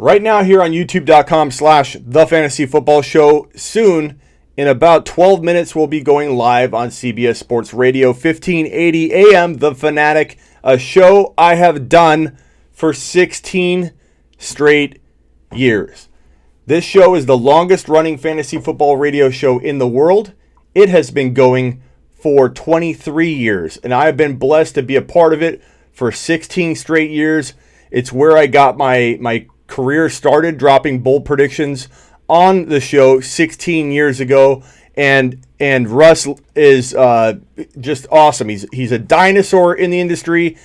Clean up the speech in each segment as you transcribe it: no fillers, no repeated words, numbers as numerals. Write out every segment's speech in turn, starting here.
right now here on youtube.com/The Fantasy Football Show. Soon, in about 12 minutes, we'll be going live on CBS Sports Radio, 1580 AM, The Fanatic, a show I have done for 16 straight years. This show is the longest running fantasy football radio show in the world. It has been going for 23 years, and I have been blessed to be a part of it for 16 straight years. It's where I got my career started, dropping bold predictions on the show 16 years ago, and Russ is just awesome. He's a dinosaur in the industry.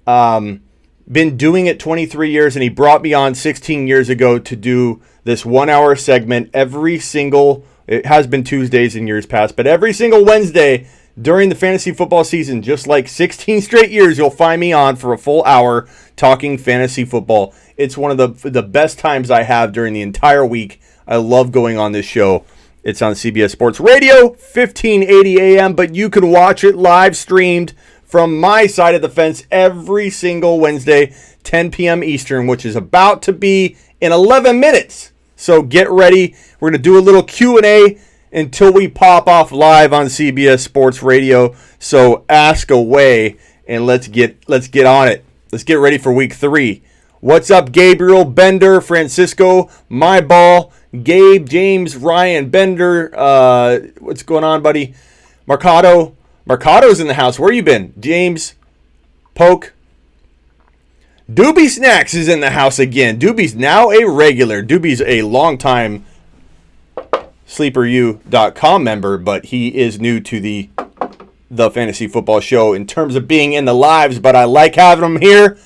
Been doing it 23 years, and he brought me on 16 years ago to do this 1 hour segment it has been Tuesdays in years past, but every single Wednesday during the fantasy football season, just like 16 straight years, you'll find me on for a full hour talking fantasy football. It's one of the best times I have during the entire week. I love going on this show. It's on CBS Sports Radio, 1580 AM, but you can watch it live streamed from my side of the fence every single Wednesday, 10 p.m. Eastern, which is about to be in 11 minutes. So get ready. We're going to do a little Q&A until we pop off live on CBS Sports Radio. So ask away, and let's get on it. Let's get ready for week 3. What's up, Gabriel, Bender, Francisco, My Ball, Gabe, James, Ryan, Bender. What's going on, buddy? Marcado's in the house. Where you been? James, Poke. Doobie Snacks is in the house again. Doobie's now a regular. Doobie's a longtime SleeperU.com member, but he is new to the Fantasy Football Show in terms of being in the lives, but I like having him here.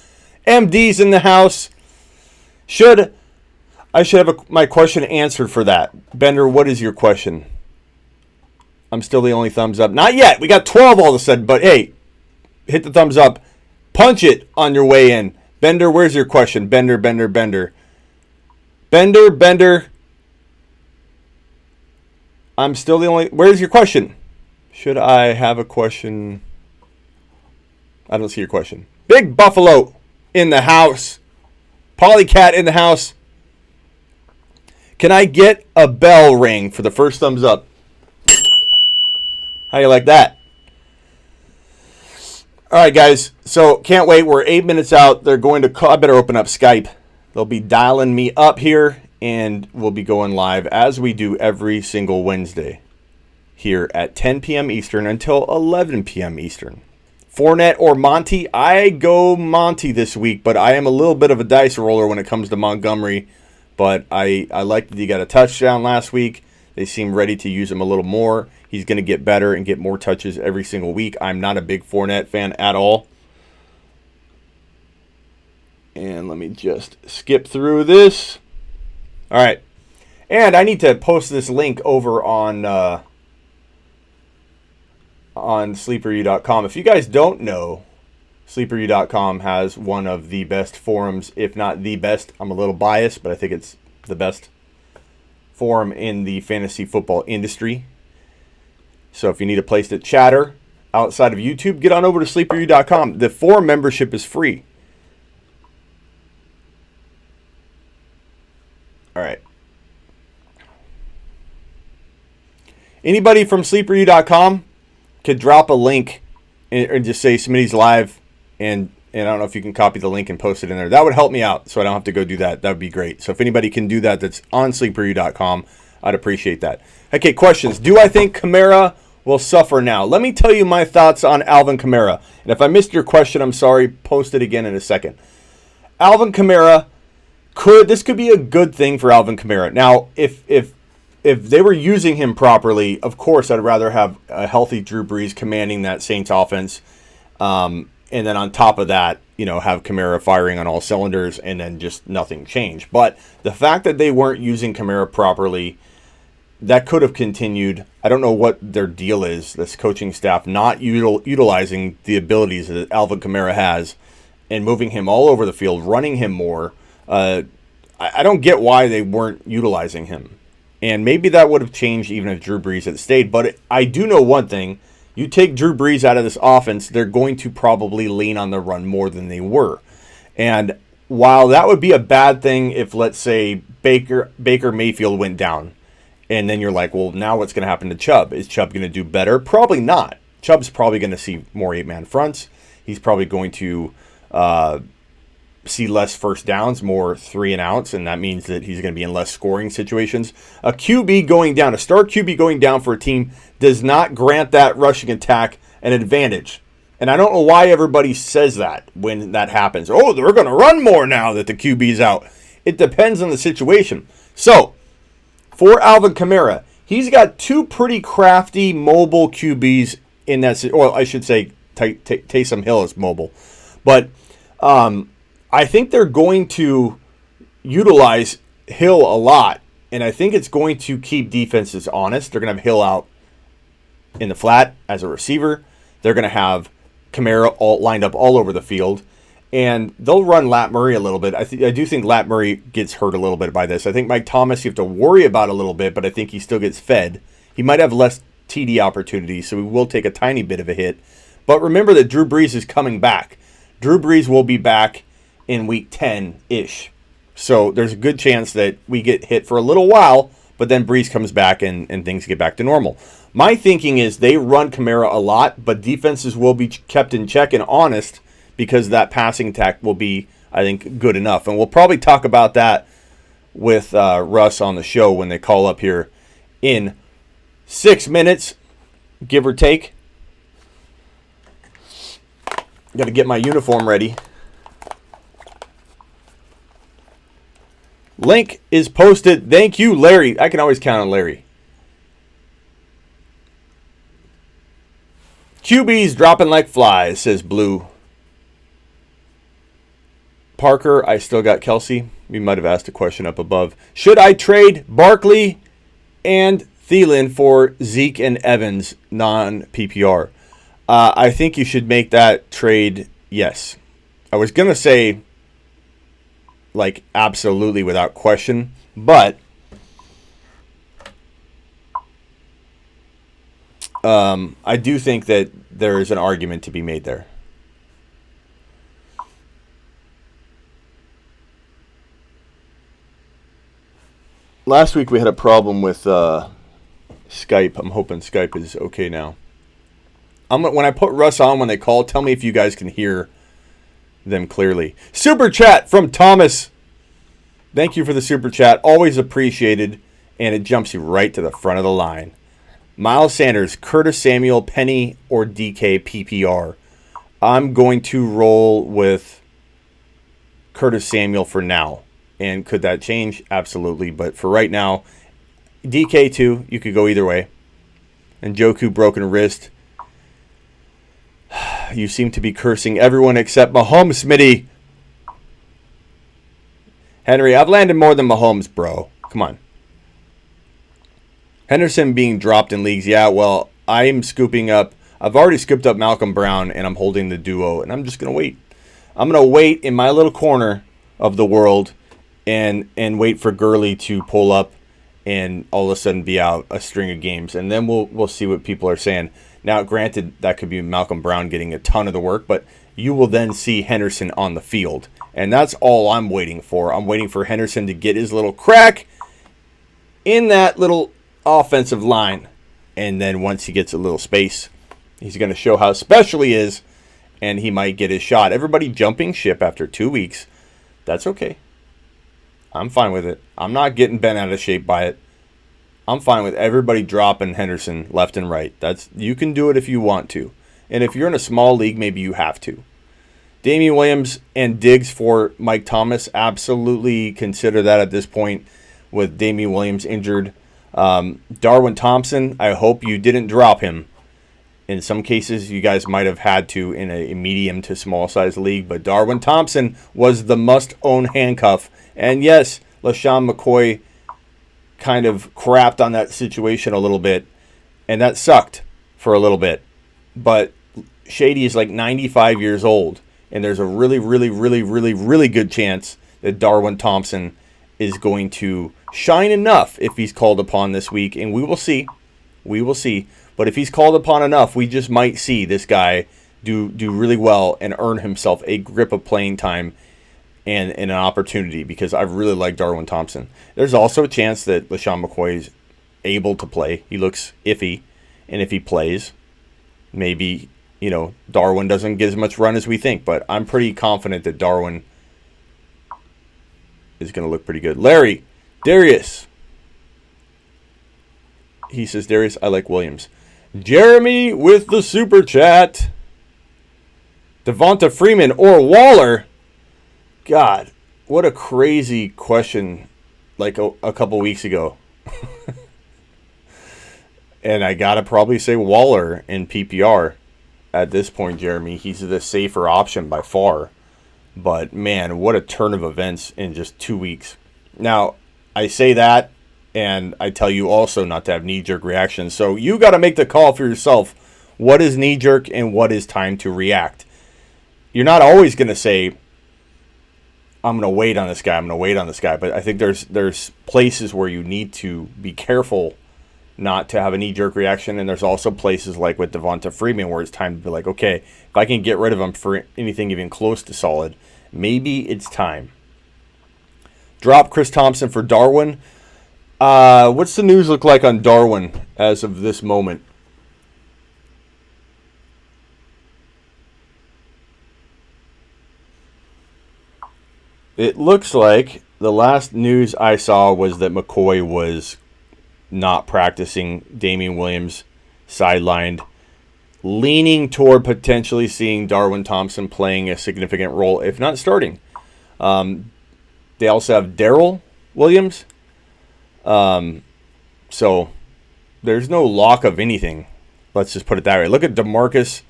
MD's in the house. I should have my question answered for that. Bender, what is your question? I'm still the only thumbs up. Not yet. We got 12 all of a sudden, but hey, hit the thumbs up. Punch it on your way in. Bender, where's your question? Bender. I'm still the only... Where's your question? Should I have a question? I don't see your question. Big Buffalo in the house. Polycat in the house. Can I get a bell ring for the first thumbs up? How you like that? All right, guys. So, can't wait. We're 8 minutes out. They're going to call. I better open up Skype. They'll be dialing me up here, and we'll be going live as we do every single Wednesday here at 10 p.m. Eastern until 11 p.m. Eastern. Fournette or Monty? I go Monty this week, but I am a little bit of a dice roller when it comes to Montgomery. But I like that he got a touchdown last week. They seem ready to use him a little more. He's going to get better and get more touches every single week. I'm not a big Fournette fan at all. And let me just skip through this. All right. And I need to post this link over on SleeperU.com. If you guys don't know, SleeperU.com has one of the best forums, if not the best. I'm a little biased, but I think it's the best forum in the fantasy football industry. So if you need a place to chatter outside of YouTube, get on over to SleeperU.com. The forum membership is free. All right. Anybody from SleeperU.com could drop a link and just say Smitty's live, and I don't know if you can copy the link and post it in there. That would help me out, so I don't have to go do that. That would be great. So if anybody can do that that's on SleeperU.com, I'd appreciate that. Okay, questions. Do I think Kamara will suffer now? Let me tell you my thoughts on Alvin Kamara. And if I missed your question, I'm sorry. Post it again in a second. Alvin Kamara, this could be a good thing for Alvin Kamara. Now, if they were using him properly, of course, I'd rather have a healthy Drew Brees commanding that Saints offense. And then on top of that, have Kamara firing on all cylinders and then just nothing change. But the fact that they weren't using Kamara properly, that could have continued. I don't know what their deal is, this coaching staff, not utilizing the abilities that Alvin Kamara has and moving him all over the field, running him more. I don't get why they weren't utilizing him. And maybe that would have changed even if Drew Brees had stayed. But I do know one thing. You take Drew Brees out of this offense, they're going to probably lean on the run more than they were. And while that would be a bad thing if, let's say, Baker Mayfield went down, and then you're like, well, now what's going to happen to Chubb? Is Chubb going to do better? Probably not. Chubb's probably going to see more 8-man fronts. He's probably going to see less first downs, more 3 and outs, and that means that he's going to be in less scoring situations. A QB going down, a star QB going down for a team does not grant that rushing attack an advantage. And I don't know why everybody says that when that happens. Oh, they're going to run more now that the QB's out. It depends on the situation. So, for Alvin Kamara, he's got 2 pretty crafty mobile QBs in that. Or I should say Taysom Hill is mobile. But I think they're going to utilize Hill a lot. And I think it's going to keep defenses honest. They're going to have Hill out in the flat as a receiver. They're going to have Kamara all lined up all over the field, and they'll run Lat Murray a little bit. I do think Lat Murray gets hurt a little bit by this. I think Mike Thomas you have to worry about a little bit, but I think he still gets fed. He might have less TD opportunities, so he will take a tiny bit of a hit. But remember that Drew Brees is coming back. Drew Brees will be back in week 10-ish. So there's a good chance that we get hit for a little while, but then Brees comes back and things get back to normal. My thinking is they run Kamara a lot, but defenses will be kept in check and honest because that passing attack will be, I think, good enough. And we'll probably talk about that with Russ on the show when they call up here in 6 minutes, give or take. Got to get my uniform ready. Link is posted. Thank you, Larry. I can always count on Larry. QB's dropping like flies, says Blue. Parker, I still got Kelsey. We might have asked a question up above. Should I trade Barkley and Thielen for Zeke and Evans non-PPR? I think you should make that trade, yes. I was going to say, like, absolutely without question, but I do think that there is an argument to be made there. Last week we had a problem with Skype. I'm hoping Skype is okay now. When I put Russ on when they call, tell me if you guys can hear them clearly. Super chat from Thomas. Thank you for the super chat. Always appreciated, and it jumps you right to the front of the line. Miles Sanders, Curtis Samuel, Penny, or DK PPR. I'm going to roll with Curtis Samuel for now. And could that change? Absolutely. But for right now, DK too. You could go either way. And Njoku, broken wrist. You seem to be cursing everyone except Mahomes, Smitty. Henry, I've landed more than Mahomes, bro. Come on. Henderson being dropped in leagues. Yeah, well, I'm scooping up. I've already scooped up Malcolm Brown, and I'm holding the duo, and I'm just going to wait. I'm going to wait in my little corner of the world and wait for Gurley to pull up and all of a sudden be out a string of games, and then we'll see what people are saying. Now, granted, that could be Malcolm Brown getting a ton of the work, but you will then see Henderson on the field, and that's all I'm waiting for. I'm waiting for Henderson to get his little crack in that little offensive line, and then once he gets a little space, he's going to show how special he is, and he might get his shot. Everybody jumping ship after 2 weeks, that's okay. I'm fine with it. I'm not getting bent out of shape by it. I'm fine with everybody dropping Henderson left and right. You can do it if you want to, and if you're in a small league, maybe you have to. Damian Williams and Diggs for Mike Thomas, absolutely consider that at this point with Damian Williams injured. Darwin Thompson, I hope you didn't drop him. In some cases, you guys might have had to in a medium to small size league, but Darwin Thompson was the must-own handcuff. And yes, LaShawn McCoy kind of crapped on that situation a little bit, and that sucked for a little bit. But Shady is like 95 years old, and there's a really, really, really, really, really good chance that Darwin Thompson is going to shine enough if he's called upon this week, and we will see. We will see. But if he's called upon enough, we just might see this guy do really well and earn himself a grip of playing time and an opportunity because I really like Darwin Thompson. There's also a chance that LaShawn McCoy is able to play. He looks iffy, and if he plays, maybe, Darwin doesn't get as much run as we think, but I'm pretty confident that Darwin is going to look pretty good. Larry, Darius. He says, Darius, I like Williams. Jeremy with the super chat. Devonta Freeman or Waller? God, what a crazy question like a couple weeks ago. And I got to probably say Waller in PPR at this point, Jeremy. He's the safer option by far. But, man, what a turn of events in just 2 weeks. Now, I say that, and I tell you also not to have knee-jerk reactions. So you got to make the call for yourself. What is knee-jerk and what is time to react? You're not always going to say, I'm going to wait on this guy. But I think there's places where you need to be careful not to have a knee-jerk reaction. And there's also places like with Devonta Freeman where it's time to be like, okay, if I can get rid of him for anything even close to solid, maybe it's time. Drop Chris Thompson for Darwin. What's the news look like on Darwin as of this moment? It looks like the last news I saw was that McCoy was not practicing. Damian Williams sidelined, leaning toward potentially seeing Darwin Thompson playing a significant role, if not starting. They also have Darrell Williams. So there's no lock of anything. Let's just put it that way. Look at DeMarcus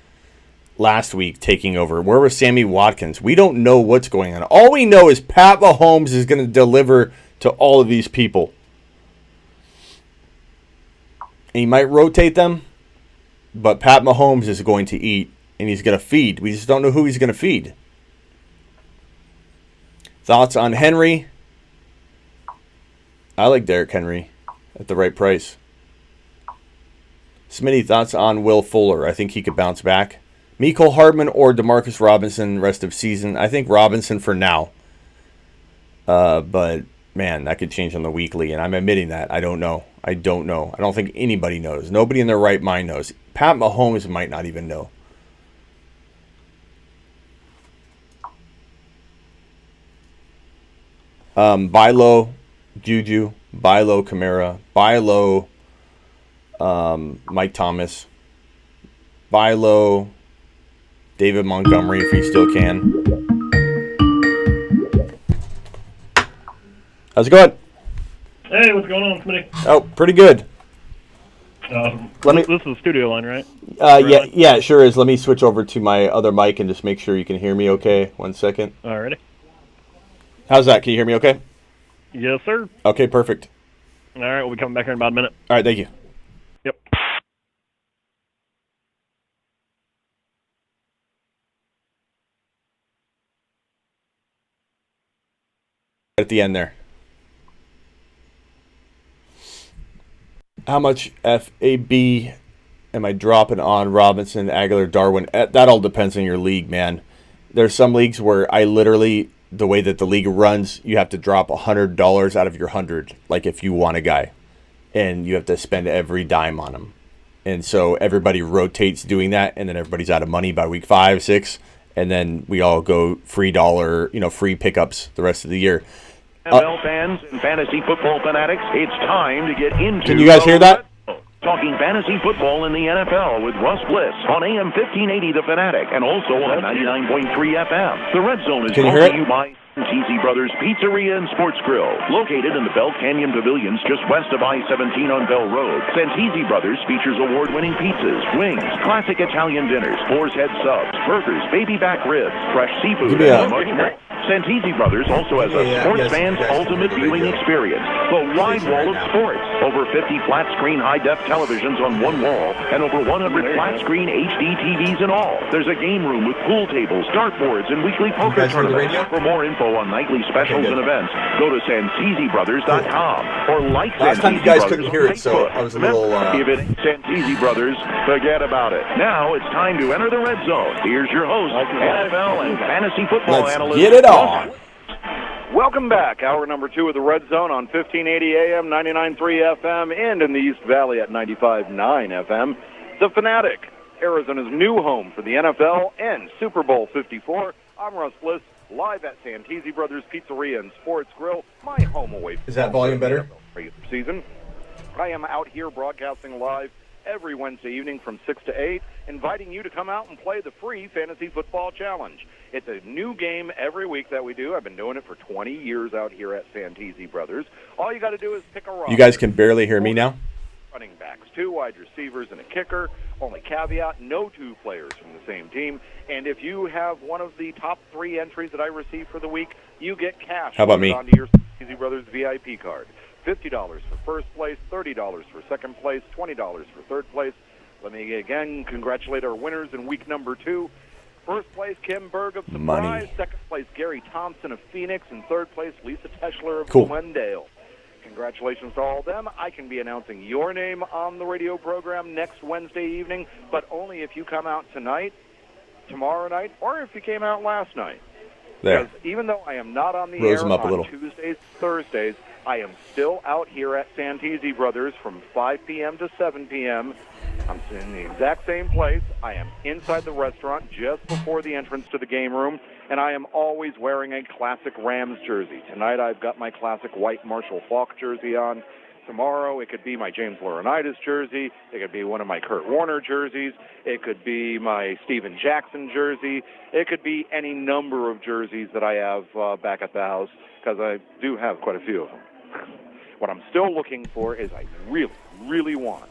last week taking over. Where was Sammy Watkins? We don't know what's going on. All we know is Pat Mahomes is going to deliver to all of these people. And he might rotate them, but Pat Mahomes is going to eat, and he's going to feed. We just don't know who he's going to feed. Thoughts on Henry? I like Derrick Henry at the right price. Smitty, thoughts on Will Fuller? I think he could bounce back. Mecole Hardman or Demarcus Robinson rest of season? I think Robinson for now. But, man, that could change on the weekly, and I'm admitting that. I don't know. I don't think anybody knows. Nobody in their right mind knows. Pat Mahomes might not even know. Buy low, Juju. Buy low, Kamara. Buy low, Mike Thomas. Buy low, David Montgomery if he still can. How's it going? Hey, what's going on, Smitty? Oh, pretty good. This is the studio line, right? Yeah, it sure is. Let me switch over to my other mic and just make sure you can hear me okay. 1 second. Alrighty. How's that? Can you hear me okay? Yes, sir. Okay, perfect. All right, we'll be coming back here in about a minute. All right, thank you. Yep. At the end there. How much FAB am I dropping on Robinson, Aguilar, Darwin? That all depends on your league, man. There's some leagues where I literally, the way that the league runs, you have to drop $100 out of your 100, like if you want a guy. And you have to spend every dime on him. And so everybody rotates doing that, and then everybody's out of money by week 5, 6, and then we all go free dollar, free pickups the rest of the year. NFL fans and fantasy football fanatics, it's time to get into... Can you guys hear that? Talking fantasy football in the NFL with Russ Bliss on AM 1580 The Fanatic and also on 99.3 FM. The Red Zone is brought to you by Santisi Brothers Pizzeria and Sports Grill, located in the Bell Canyon Pavilions just west of I-17 on Bell Road. Santisi Brothers features award-winning pizzas, wings, classic Italian dinners, boar's head subs, burgers, baby back ribs, fresh seafood, and much more. Santisi Brothers also has a sports fan's ultimate viewing experience, the wide wall of sports. Over 50 flat-screen high-def televisions on one wall and over 100 flat-screen HD TVs in all. There's a game room with pool tables, dartboards, and weekly poker tournaments. For more info on nightly specials and events, go to SantisiBrothers.com or like Last time you guys couldn't hear it, so I was a little... If it ain't Santisi Brothers, forget about it. Now it's time to enter the Red Zone. Here's your host, NFL and fantasy football analyst. Let's get it on. Welcome back. Hour number 2 of the Red Zone on 1580 AM, 99.3 FM, and in the East Valley at 95.9 FM. The Fanatic, Arizona's new home for the NFL and Super Bowl 54. I'm Russ Bliss, live at Santisi Brothers Pizzeria and Sports Grill, my home away from Is that volume better? regular season. I am out here broadcasting live every Wednesday evening from 6 to 8, inviting you to come out and play the free Fantasy Football Challenge. It's a new game every week that we do. I've been doing it for 20 years out here at Santisi Brothers. All you got to do is pick a roster. You guys can barely hear me now? Running backs, 2 wide receivers, and a kicker. Only caveat, no 2 players from the same team. And if you have one of the top 3 entries that I receive for the week, you get cash. How about me? Onto your Santisi Brothers VIP card. $50 for first place, $30 for second place, $20 for third place. Let me again congratulate our winners in week number 2. First place, Kim Berg of Surprise. Money. Second place, Gary Thompson of Phoenix. And third place, Lisa Teschler of Cool. Glendale. Congratulations to all of them. I can be announcing your name on the radio program next Wednesday evening, but only if you come out tonight, tomorrow night, or if you came out last night. There. Because even though I am not on the Rose air them up a on little. Tuesdays, Thursdays, I am still out here at Santisi Brothers from 5 p.m. to 7 p.m. I'm in the exact same place. I am inside the restaurant just before the entrance to the game room, and I am always wearing a classic Rams jersey. Tonight I've got my classic white Marshall Faulk jersey on. Tomorrow it could be my James Laurinaitis jersey. It could be one of my Kurt Warner jerseys. It could be my Steven Jackson jersey. It could be any number of jerseys that I have back at the house, because I do have quite a few of them. What I'm still looking for is I really, really want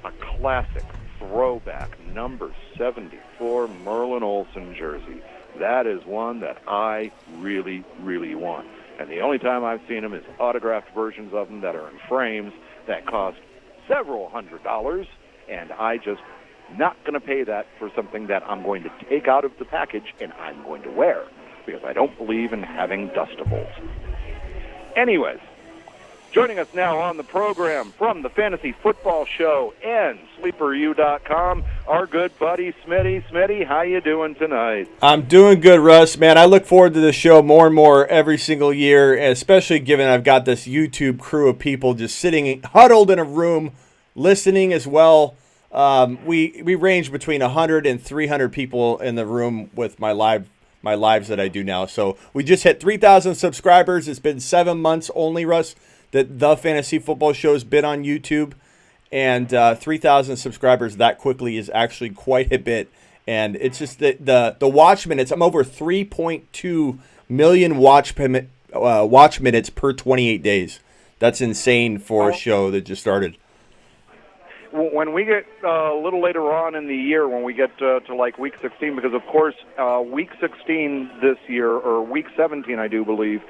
a classic throwback number 74 Merlin Olsen jersey. That is one that I really, really want. And the only time I've seen them is autographed versions of them that are in frames that cost several $100s, and I just not going to pay that for something that I'm going to take out of the package and I'm going to wear, because I don't believe in having dustables. Anyways, joining us now on the program from the Fantasy Football Show and SleeperU.com, our good buddy Smitty. Smitty, how you doing tonight? I'm doing good, Russ. Man, I look forward to the show more and more every single year, especially given I've got this YouTube crew of people just sitting huddled in a room, listening as well. We range between 100 and 300 people in the room with my lives that I do now. So we just hit 3,000 subscribers. It's been 7 months only, Russ, that the Fantasy Football Show's been on YouTube, and 3,000 subscribers that quickly is actually quite a bit. And it's just the watch minutes. I'm over 3.2 million watch minutes per 28 days. That's insane for a show that just started. When we get a little later on in the year, when we get to like week 16, because of course week 16 this year, or week 17 I do believe,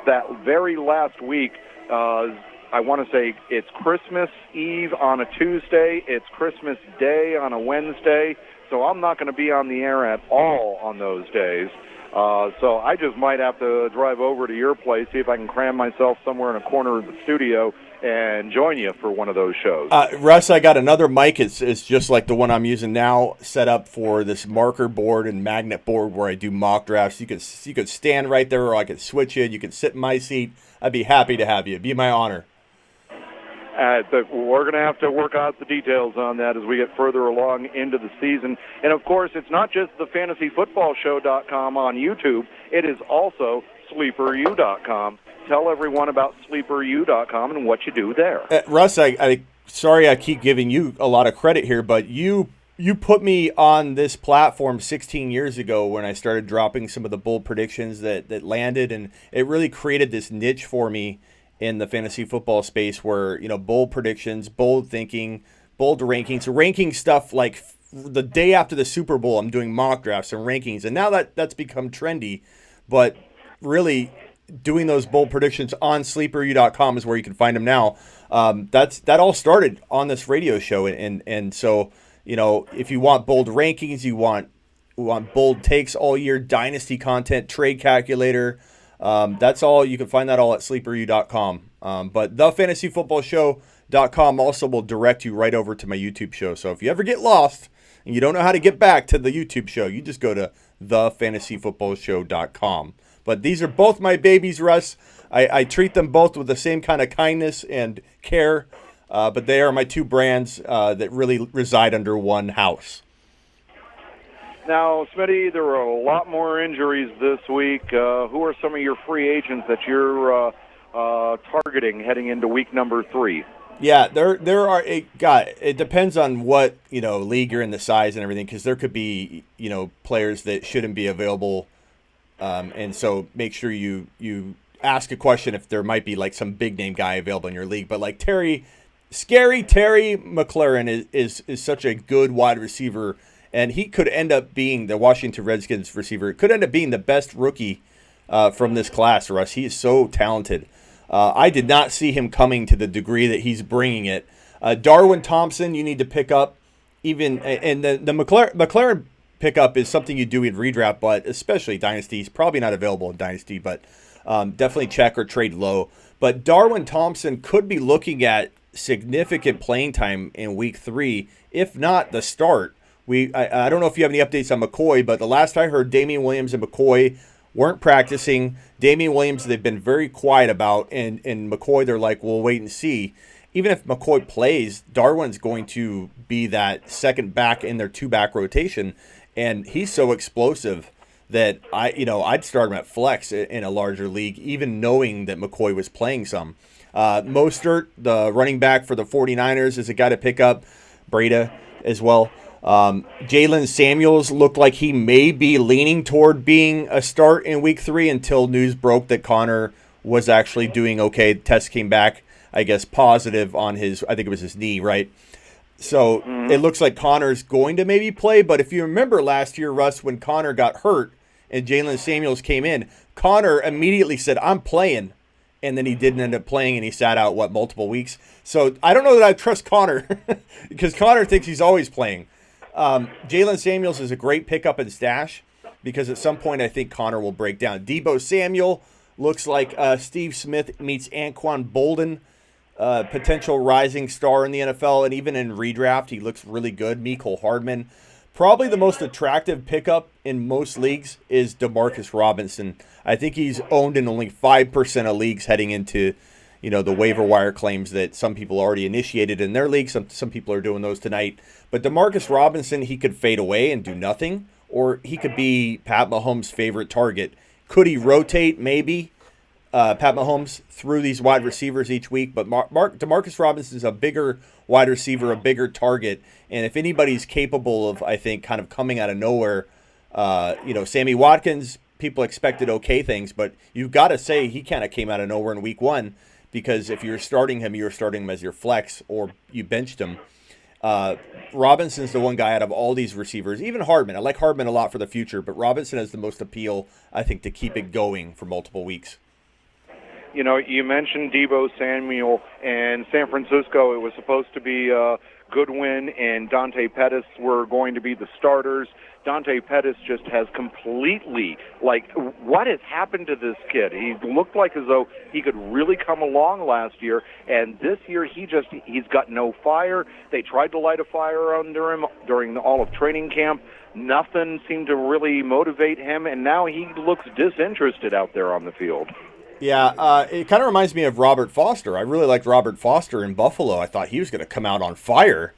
that very last week, I want to say it's Christmas Eve on a Tuesday, it's Christmas Day on a Wednesday, so I'm not going to be on the air at all on those days. So I just might have to drive over to your place, see if I can cram myself somewhere in a corner of the studio and join you for one of those shows. Russ, I got another mic. It's just like the one I'm using now, set up for this marker board and magnet board where I do mock drafts. You could stand right there, or I could switch it. You could sit in my seat. I'd be happy to have you. It'd be my honor. But we're going to have to work out the details on that as we get further along into the season. And, of course, it's not just the FantasyFootballShow.com on YouTube. It is also SleeperU.com. Tell everyone about SleeperU.com and what you do there. Russ, sorry I keep giving you a lot of credit here, but you put me on this platform 16 years ago when I started dropping some of the bold predictions that landed, and it really created this niche for me in the fantasy football space where, bold predictions, bold thinking, bold rankings, ranking stuff like the day after the Super Bowl, I'm doing mock drafts and rankings, and now that's become trendy, but really doing those bold predictions on sleeperu.com is where you can find them now. That all started on this radio show, and so, if you want bold rankings, you want bold takes all year, dynasty content, trade calculator, that's all. You can find that all at sleeperu.com. But thefantasyfootballshow.com also will direct you right over to my YouTube show. So if you ever get lost and you don't know how to get back to the YouTube show, you just go to thefantasyfootballshow.com. But these are both my babies, Russ. I treat them both with the same kind of kindness and care, but they are my two brands that really reside under one house. Now, Smitty, there were a lot more injuries this week. Who are some of your free agents that you're targeting heading into week number 3? Yeah, there are it depends on what, league you're in, the size and everything, because there could be, players that shouldn't be available. And so make sure you ask a question if there might be like some big name guy available in your league. But like Terry McLaurin is such a good wide receiver, and he could end up being the Washington Redskins receiver. It could end up being the best rookie from this class, Russ. He is so talented. I did not see him coming to the degree that he's bringing it. Darwin Thompson, you need to pick up. And the McLaren pickup is something you do in redraft, but especially Dynasty. He's probably not available in Dynasty, but definitely check or trade low. But Darwin Thompson could be looking at significant playing time in week 3, if not the start. I don't know if you have any updates on McCoy, but the last I heard, Damian Williams and McCoy weren't practicing. Damian Williams, they've been very quiet about, and McCoy, they're like, we'll wait and see. Even if McCoy plays, Darwin's going to be that second back in their 2-back rotation, and he's so explosive that I'd start him at flex in a larger league, even knowing that McCoy was playing some. Mostert, the running back for the 49ers, is a guy to pick up. Breda as well. Jalen Samuels looked like he may be leaning toward being a start in week 3 until news broke that Connor was actually doing okay. The test came back, I guess, positive on I think it was his knee, right? So It looks like Connor's going to maybe play, but if you remember last year, Russ, when Connor got hurt and Jalen Samuels came in, Connor immediately said, I'm playing. And then he didn't end up playing, and he sat out, multiple weeks. So I don't know that I trust Connor because Connor thinks he's always playing. Jalen Samuels is a great pickup and stash because at some point I think Connor will break down. Deebo Samuel looks like Steve Smith meets Anquan Bolden, potential rising star in the NFL, and even in redraft he looks really good. Mecole Hardman. Probably the most attractive pickup in most leagues is DeMarcus Robinson. I think he's owned in only 5% of leagues heading into the waiver wire claims that some people already initiated in their league. Some people are doing those tonight. But DeMarcus Robinson, he could fade away and do nothing, or he could be Pat Mahomes' favorite target. Could he rotate maybe Pat Mahomes through these wide receivers each week? But DeMarcus Robinson is a bigger wide receiver, a bigger target. And if anybody's capable of, I think, kind of coming out of nowhere, Sammy Watkins, people expected okay things, but you've got to say he kind of came out of nowhere in week 1. Because if you're starting him as your flex or you benched him. Robinson's the one guy out of all these receivers, even Hardman. I like Hardman a lot for the future, but Robinson has the most appeal, I think, to keep it going for multiple weeks. You mentioned Deebo Samuel and San Francisco. It was supposed to be Goodwin and Dante Pettis were going to be the starters. Dante Pettis just has completely, what has happened to this kid? He looked like as though he could really come along last year, and this year he's got no fire. They tried to light a fire under him during all of training camp. Nothing seemed to really motivate him, and now he looks disinterested out there on the field. Yeah, it kind of reminds me of Robert Foster. I really liked Robert Foster in Buffalo. I thought he was going to come out on fire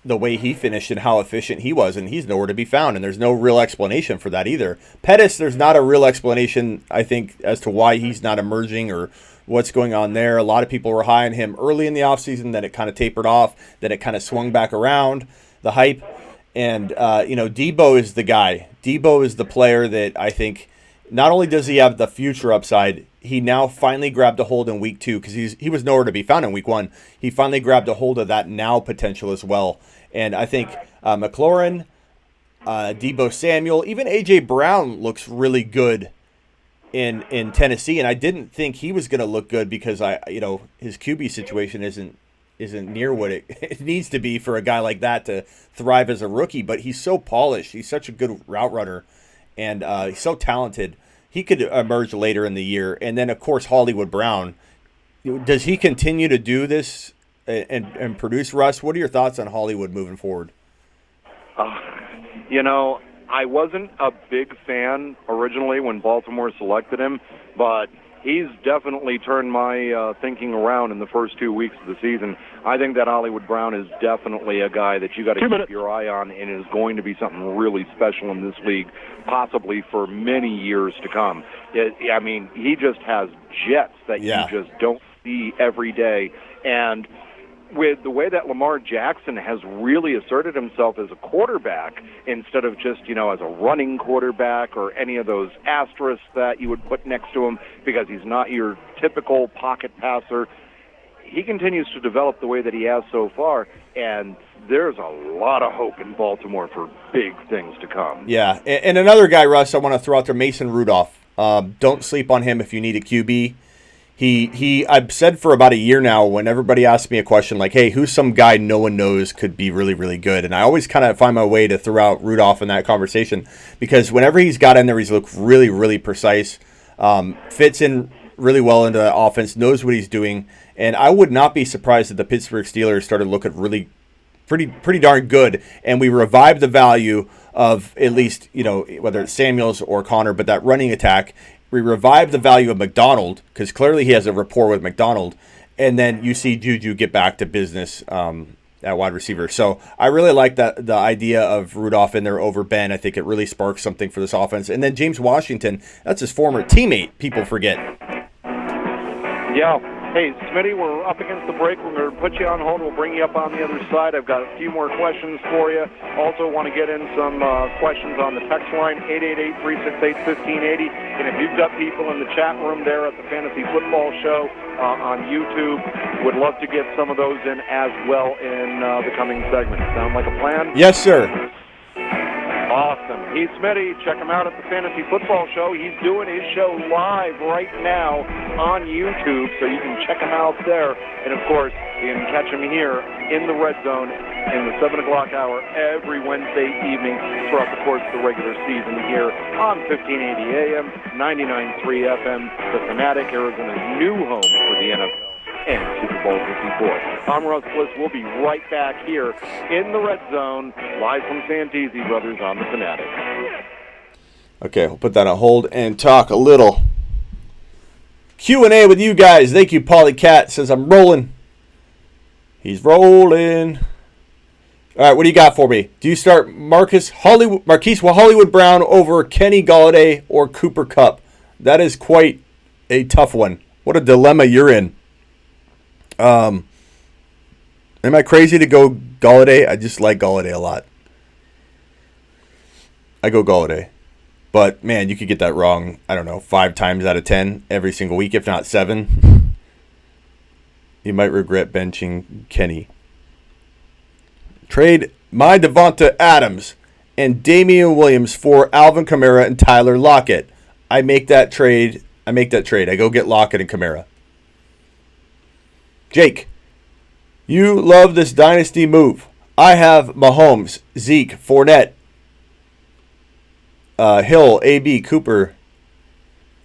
the way he finished and how efficient he was, and he's nowhere to be found, and there's no real explanation for that either. Pettis, there's not a real explanation, I think, as to why he's not emerging or what's going on there. A lot of people were high on him early in the offseason, then it kind of tapered off, then it kind of swung back around, the hype. And, Deebo is the guy. Deebo is the player that I think not only does he have the future upside, he now finally grabbed a hold in week 2 because he was nowhere to be found in week 1. He finally grabbed a hold of that now potential as well. And I think McLaurin, Deebo Samuel, even A.J. Brown looks really good in Tennessee. And I didn't think he was going to look good because his QB situation isn't near what it needs to be for a guy like that to thrive as a rookie. But he's so polished. He's such a good route runner. And he's so talented. He could emerge later in the year. And then, of course, Hollywood Brown. Does he continue to do this and produce, Russ? What are your thoughts on Hollywood moving forward? I wasn't a big fan originally when Baltimore selected him, but he's definitely turned my thinking around in the first 2 weeks of the season. I think that Hollywood Brown is definitely a guy that you got to keep your eye on and is going to be something really special in this league, possibly for many years to come. I mean, he just has jets that you just don't see every day. And with the way that Lamar Jackson has really asserted himself as a quarterback instead of just, as a running quarterback or any of those asterisks that you would put next to him because he's not your typical pocket passer, he continues to develop the way that he has so far, and there's a lot of hope in Baltimore for big things to come. Yeah, and another guy, Russ, I want to throw out there, Mason Rudolph. Don't sleep on him if you need a QB. I've said for about a year now, when everybody asks me a question like, hey, who's some guy no one knows could be really, really good? And I always kind of find my way to throw out Rudolph in that conversation because whenever he's got in there, he's looked really, really precise, fits in really well into the offense, knows what he's doing. And I would not be surprised if the Pittsburgh Steelers started looking really pretty darn good, and we revived the value of at least, whether it's Samuels or Connor, but that running attack. We revive the value of McDonald because clearly he has a rapport with McDonald. And then you see Juju get back to business at wide receiver. So I really like the idea of Rudolph in there over Ben. I think it really sparks something for this offense. And then James Washington, that's his former teammate, people forget. Yeah. Hey, Smitty, we're up against the break. We're going to put you on hold. We'll bring you up on the other side. I've got a few more questions for you. Also want to get in some questions on the text line, 888-368-1580. And if you've got people in the chat room there at the Fantasy Football Show on YouTube, would love to get some of those in as well in the coming segment. Sound like a plan? Yes, sir. Awesome. He's Smitty. Check him out at the Fantasy Football Show. He's doing his show live right now on YouTube, so you can check him out there. And, of course, you can catch him here in the Red Zone in the 7 o'clock hour every Wednesday evening throughout the course of the regular season here on 1580 AM, 99.3 FM, the Fanatic, Arizona's new home for the NFL and Super Bowl 54. I'm Russ Bliss. We'll be right back here in the Red Zone, live from Santisi Brothers on the Fanatic. Okay, we'll put that on hold and talk a little Q&A with you guys. Thank you, Polly Cat. Says I'm rolling. He's rolling. All right, what do you got for me? Do you start Marquise Hollywood Brown over Kenny Golladay or Cooper Kupp? That is quite a tough one. What a dilemma you're in. Am I crazy to go Golladay? I just like Golladay a lot. I go Golladay. But, man, you could get that wrong, 5 times out of 10 every single week, if not 7. You might regret benching Kenny. Trade my Devonta Adams and Damian Williams for Alvin Kamara and Tyler Lockett. I make that trade. I go get Lockett and Kamara. Jake, you love this dynasty move. I have Mahomes, Zeke, Fournette, Hill, AB, Cooper.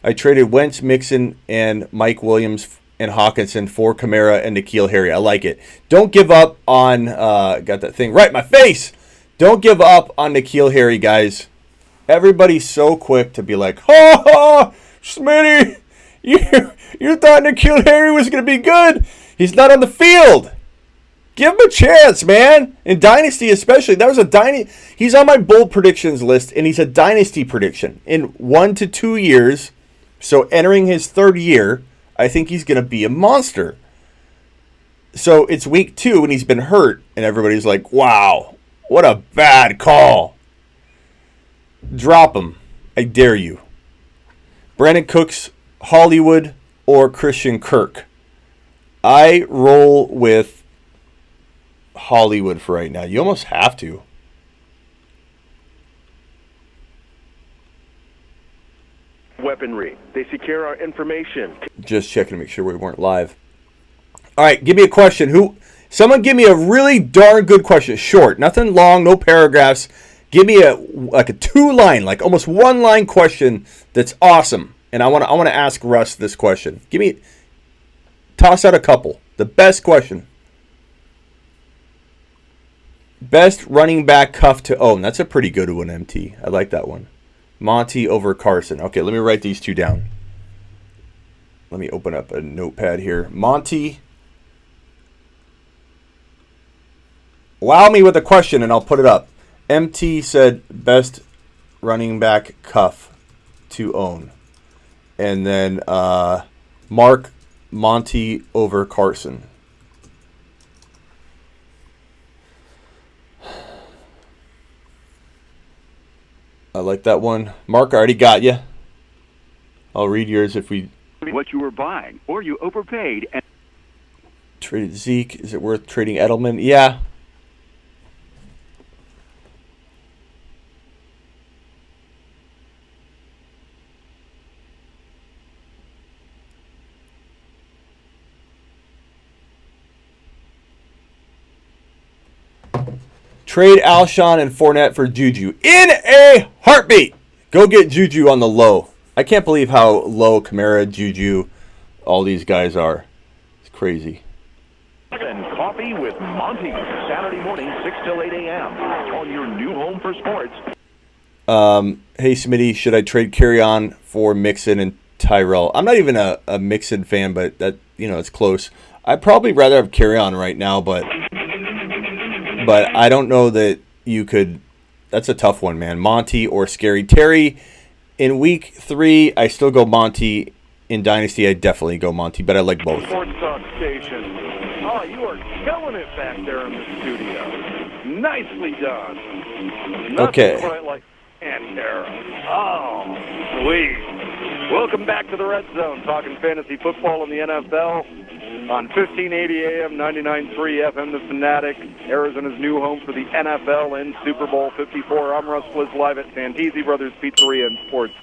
I traded Wentz, Mixon, and Mike Williams and Hawkinson for Kamara and N'Keal Harry. I like it. Don't give up on, got that thing right in my face. Don't give up on N'Keal Harry, guys. Everybody's so quick to be like, ha, Smitty, you thought N'Keal Harry was going to be good. He's not on the field. Give him a chance, man. In Dynasty especially. That was he's on my bold predictions list, and he's a Dynasty prediction. In 1 to 2 years, so entering his 3rd year, I think he's going to be a monster. So it's week 2, and he's been hurt, and everybody's like, wow, what a bad call. Drop him. I dare you. Brandon Cooks, Hollywood, or Christian Kirk. I roll with Hollywood for right now. You almost have to. Weaponry. They secure our information. Just checking to make sure we weren't live. All right, give me a question. Someone give me a really darn good question. Short, nothing long, no paragraphs. Give me a 2-line, like almost 1-line question that's awesome. And I want to ask Russ this question. Toss out a couple. The best question. Best running back cuff to own. That's a pretty good one, MT. I like that one. Monty over Carson. Okay, let me write these two down. Let me open up a notepad here. Monty. Wow me with a question and I'll put it up. MT said best running back cuff to own. And then Mark, Monty over Carson. I like that one. Mark, I already got you. I'll read yours if we... What you were buying, or you overpaid. And traded Zeke. Is it worth trading Edelman? Yeah. Trade Alshon and Fournette for Juju in a heartbeat. Go get Juju on the low. I can't believe how low Kamara, Juju, all these guys are. It's crazy. And coffee with Monty, Saturday morning, 6 till 8 a.m. on your new home for sports. Hey, Smitty, should I trade Carry-On for Mixon and Tyrell? I'm not even a Mixon fan, but that it's close. I'd probably rather have Carry-On right now, but I don't know that you could. That's a tough one, man. Monty or Scary Terry. In week 3, I still go Monty. In Dynasty, I definitely go Monty, but I like both. Sports Talk Station. Oh, you are killing it back there in the studio. Nicely done. Nothing Okay. quite like Pantera. Oh, sweet. Welcome back to the Red Zone, talking fantasy football in the NFL on 1580 AM, 99.3 FM, The Fanatic, Arizona's new home for the NFL and Super Bowl 54. I'm Russ Bliss, live at Santisi Brothers Pizzeria and Sports.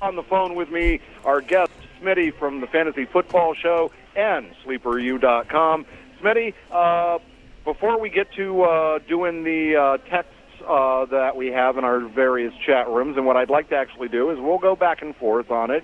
On the phone with me, our guest, Smitty from the Fantasy Football Show and SleeperU.com. Smitty, before we get to doing the texts that we have in our various chat rooms, and what I'd like to actually do is we'll go back and forth on it.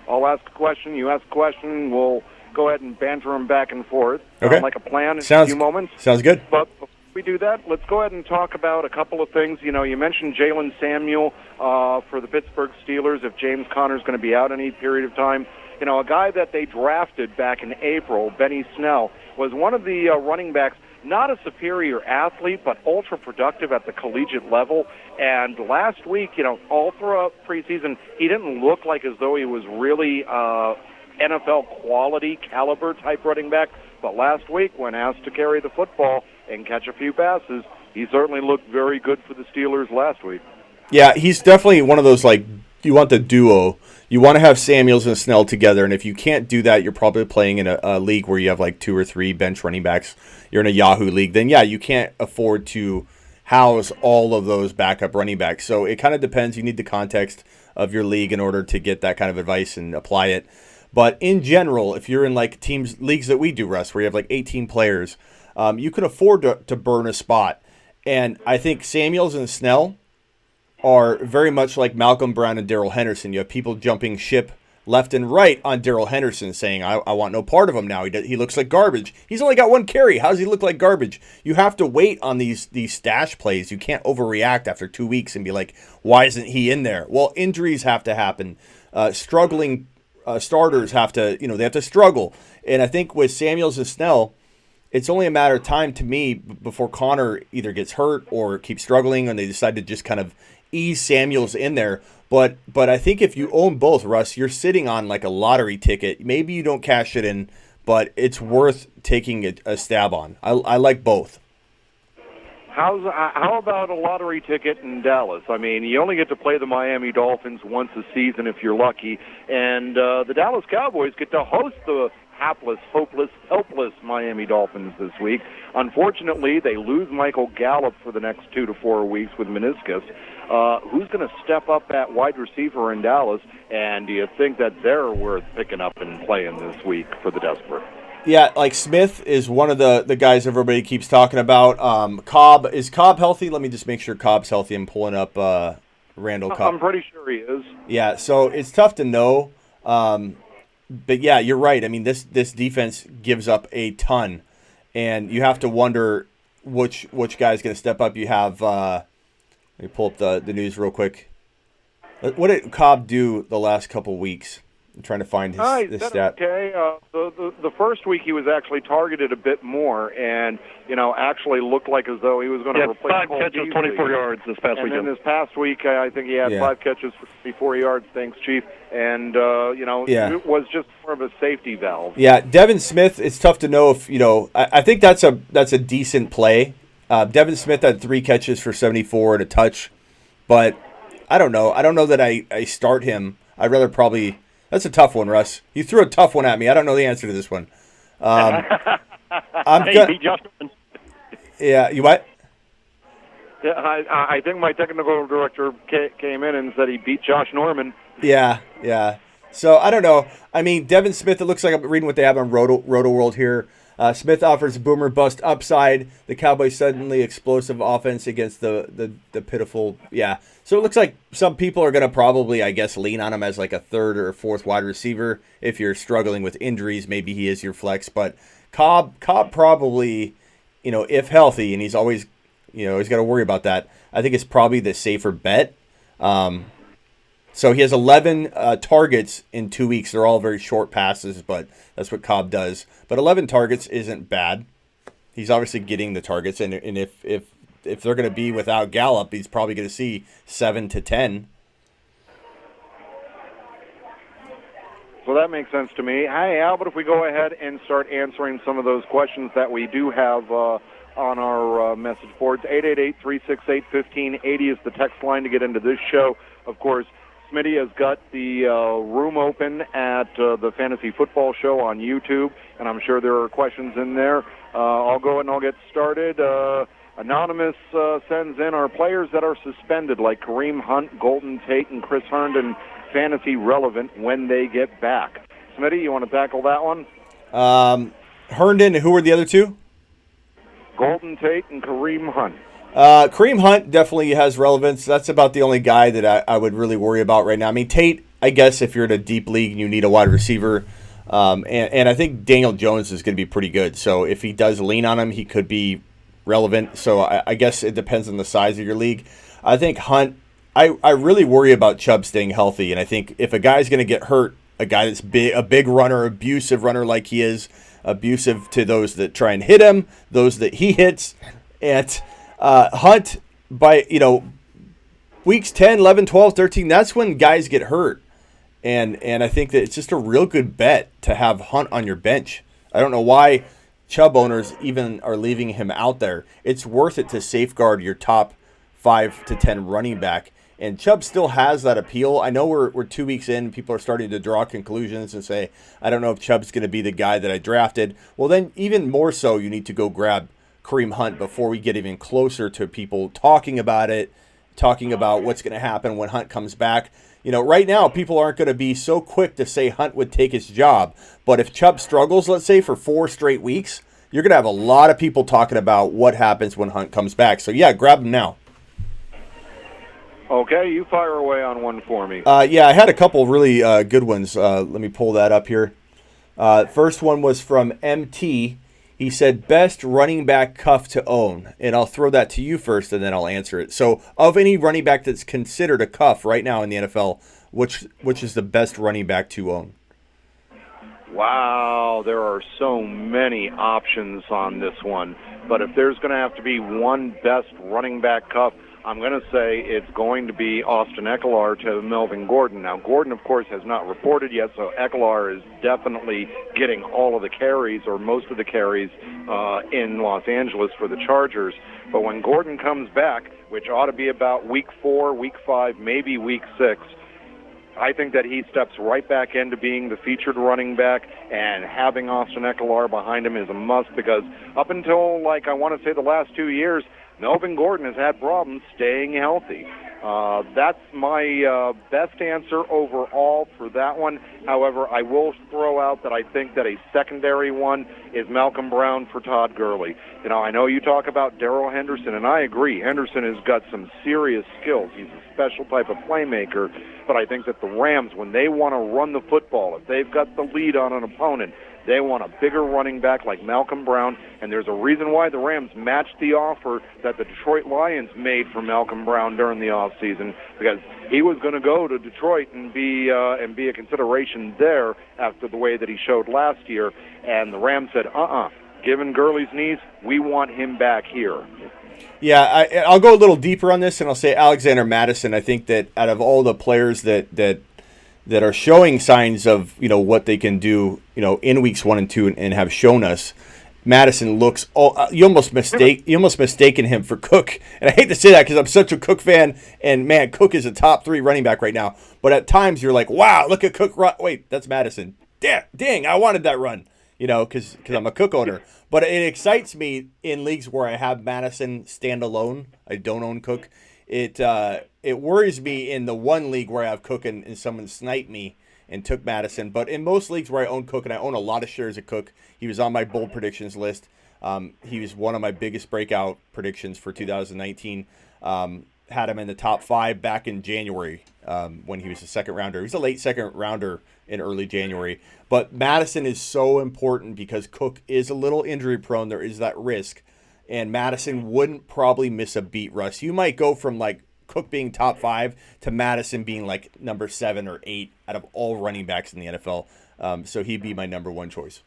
I'll ask a question, you ask a question, we'll go ahead and banter them back and forth. Okay. Like a plan in Sounds, a few moments. Sounds good. But before we do that, let's go ahead and talk about a couple of things. You mentioned Jalen Samuel for the Pittsburgh Steelers, if James Conner's going to be out any period of time. A guy that they drafted back in April, Benny Snell, was one of the running backs, not a superior athlete, but ultra-productive at the collegiate level. And last week, all throughout preseason, he didn't look like as though he was really NFL quality caliber type running back. But last week, when asked to carry the football and catch a few passes, he certainly looked very good for the Steelers last week. Yeah, he's definitely one of those, you want the duo. You want to have Samuels and Snell together, and if you can't do that, you're probably playing in a league where you have 2 or 3 bench running backs. You're in a Yahoo league. Then, yeah, you can't afford to house all of those backup running backs. So it kind of depends. You need the context of your league in order to get that kind of advice and apply it. But in general, if you're in leagues that we do, Russ, where you have 18 players, you can afford to burn a spot. And I think Samuels and Snell are very much like Malcolm Brown and Darrell Henderson. You have people jumping ship left and right on Darrell Henderson saying, I want no part of him now. He looks like garbage. He's only got 1 carry. How does he look like garbage? You have to wait on these stash plays. You can't overreact after 2 weeks and be like, why isn't he in there? Well, injuries have to happen. Struggling starters have to, they have to struggle. And I think with Samuels and Snell, it's only a matter of time to me before Connor either gets hurt or keeps struggling and they decide to just kind of ease Samuels in there. But I think if you own both, Russ, you're sitting on a lottery ticket. Maybe you don't cash it in, but it's worth taking a stab on. I like both. How about a lottery ticket in Dallas? I mean, you only get to play the Miami Dolphins once a season if you're lucky, and the Dallas Cowboys get to host the hapless, hopeless, helpless Miami Dolphins this week. Unfortunately, they lose Michael Gallup for the next 2 to 4 weeks with meniscus. Who's going to step up at wide receiver in Dallas, and do you think that they're worth picking up and playing this week for the desperate? Yeah, Smith is one of the guys everybody keeps talking about. Cobb, is Cobb healthy? Let me just make sure Cobb's healthy. I'm pulling up Randall Cobb. I'm pretty sure he is. Yeah, so it's tough to know. But yeah, you're right. I mean, this defense gives up a ton, and you have to wonder which guy's going to step up. You have let me pull up the news real quick. What did Cobb do the last couple weeks? I'm trying to find his stat. Okay, the first week he was actually targeted a bit more, and actually looked like as though he was going to replace 5 catches, 24 yards this past weekend. And then this past week, I think he had 5 catches for 54 yards. Thanks, Chief. And it was just more of a safety valve. Yeah, Devin Smith. It's tough to know if I think that's a decent play. Devin Smith had 3 catches for 74 and a touch, but I don't know. I don't know that I start him. I'd rather probably. That's a tough one, Russ. You threw a tough one at me. I don't know the answer to this one. Beat Josh Norman. Yeah, you what? Yeah, I think my technical director came in and said he beat Josh Norman. Yeah. So I don't know. I mean, Devin Smith. It looks like I'm reading what they have on Roto World here. Smith offers boomer bust upside. The Cowboys suddenly explosive offense against the pitiful. Yeah. So it looks like some people are going to probably, I guess, lean on him as like a 3rd or 4th wide receiver. If you're struggling with injuries, maybe he is your flex. But Cobb probably, if healthy, and he's always, he's got to worry about that. I think it's probably the safer bet. So he has 11 targets in 2 weeks. They're all very short passes, but that's what Cobb does. But 11 targets isn't bad. He's obviously getting the targets, and if they're going to be without Gallup, he's probably going to see 7 to 10. So that makes sense to me. Hey, Al, but if we go ahead and start answering some of those questions that we do have on our message boards, 888-368-1580 is the text line to get into this show. Of course, Smitty has got the room open at the Fantasy Football Show on YouTube, and I'm sure there are questions in there. I'll go and I'll get started. Anonymous sends in our players that are suspended, like Kareem Hunt, Golden Tate, and Chris Herndon, fantasy relevant when they get back. Smitty, you want to tackle that one? Herndon, who were the other two? Golden Tate and Kareem Hunt. Kareem Hunt definitely has relevance. That's about the only guy that I would really worry about right now. I mean, Tate, I guess if you're in a deep league and you need a wide receiver, and I think Daniel Jones is going to be pretty good. So if he does lean on him, he could be relevant. So I guess it depends on the size of your league. I think Hunt, I really worry about Chubb staying healthy, and I think if a guy's going to get hurt, a guy that's a big runner, abusive runner like he is, abusive to those that try and hit him, those that he hits, and Hunt, by weeks 10, 11, 12, 13, that's when guys get hurt. And I think that it's just a real good bet to have Hunt on your bench. I don't know why Chubb owners even are leaving him out there. It's worth it to safeguard your top 5 to 10 running back. And Chubb still has that appeal. I know we're 2 weeks in. People are starting to draw conclusions and say, I don't know if Chubb's going to be the guy that I drafted. Well, then even more so, you need to go grab Kareem Hunt before we get even closer to people talking about it, talking about what's going to happen when Hunt comes back. Right now, people aren't going to be so quick to say Hunt would take his job. But if Chubb struggles, let's say, for 4 straight weeks, you're going to have a lot of people talking about what happens when Hunt comes back. So, yeah, grab him now. Okay, you fire away on one for me. Yeah, I had a couple really good ones. Let me pull that up here. First one was from MT. He said, best running back cuff to own. And I'll throw that to you first, and then I'll answer it. So, of any running back that's considered a cuff right now in the NFL, which is the best running back to own? Wow, there are so many options on this one. But if there's going to have to be one best running back cuff, I'm going to say it's going to be Austin Ekeler to Melvin Gordon. Now, Gordon, of course, has not reported yet, so Ekeler is definitely getting all of the carries or most of the carries in Los Angeles for the Chargers. But when Gordon comes back, which ought to be about week 4, week 5, maybe week 6, I think that he steps right back into being the featured running back, and having Austin Ekeler behind him is a must because up until, I want to say the last 2 years, Melvin Gordon has had problems staying healthy. That's my best answer overall for that one. However, I will throw out that I think that a secondary one is Malcolm Brown for Todd Gurley. I know you talk about Darrell Henderson, and I agree. Henderson has got some serious skills. He's a special type of playmaker, but I think that the Rams, when they want to run the football, if they've got the lead on an opponent, They want a bigger running back like Malcolm Brown, and there's a reason why the Rams matched the offer that the Detroit Lions made for Malcolm Brown during the offseason, because he was going to go to Detroit and be a consideration there after the way that he showed last year, and the Rams said, given Gurley's knees, we want him back here. Yeah, I'll go a little deeper on this, and I'll say Alexander Mattison. I think that out of all the players that are showing signs of what they can do in weeks 1 and 2 and have shown us, Mattison looks you almost mistaken him for Cook, and I hate to say that because I'm such a Cook fan, and man, Cook is a top 3 running back right now, but at times you're like, wow, look at Cook run. Wait, that's Mattison. Dang, I wanted that run, because I'm a Cook owner. But it excites me in leagues where I have Mattison stand alone. I don't own Cook. It worries me in the one league where I have Cook and someone sniped me and took Mattison. But in most leagues where I own Cook, and I own a lot of shares of Cook, he was on my bold predictions list. He was one of my biggest breakout predictions for 2019. Had him in the top 5 back in January when he was a second rounder. He was a late second rounder in early January. But Mattison is so important because Cook is a little injury prone. There is that risk. And Mattison wouldn't probably miss a beat, Russ. You might go from like Cook being top 5 to Mattison being like number 7 or 8 out of all running backs in the NFL. So he'd be my number 1 choice.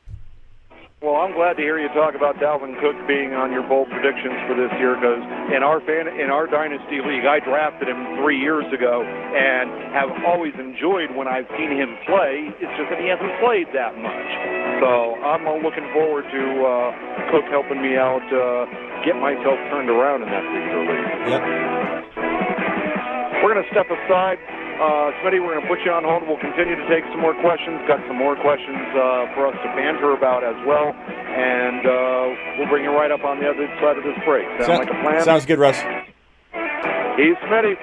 Well, I'm glad to hear you talk about Dalvin Cook being on your bold predictions for this year, because in our Dynasty League, I drafted him 3 years ago and have always enjoyed when I've seen him play. It's just that he hasn't played that much. So I'm looking forward to Cook helping me out get myself turned around in that particular league. Yep. We're going to step aside. Smitty, we're going to put you on hold. We'll continue to take some more questions. Got some more questions for us to banter about as well. And we'll bring you right up on the other side of this break. Sound like a plan? Sounds good, Russ. He's Smitty.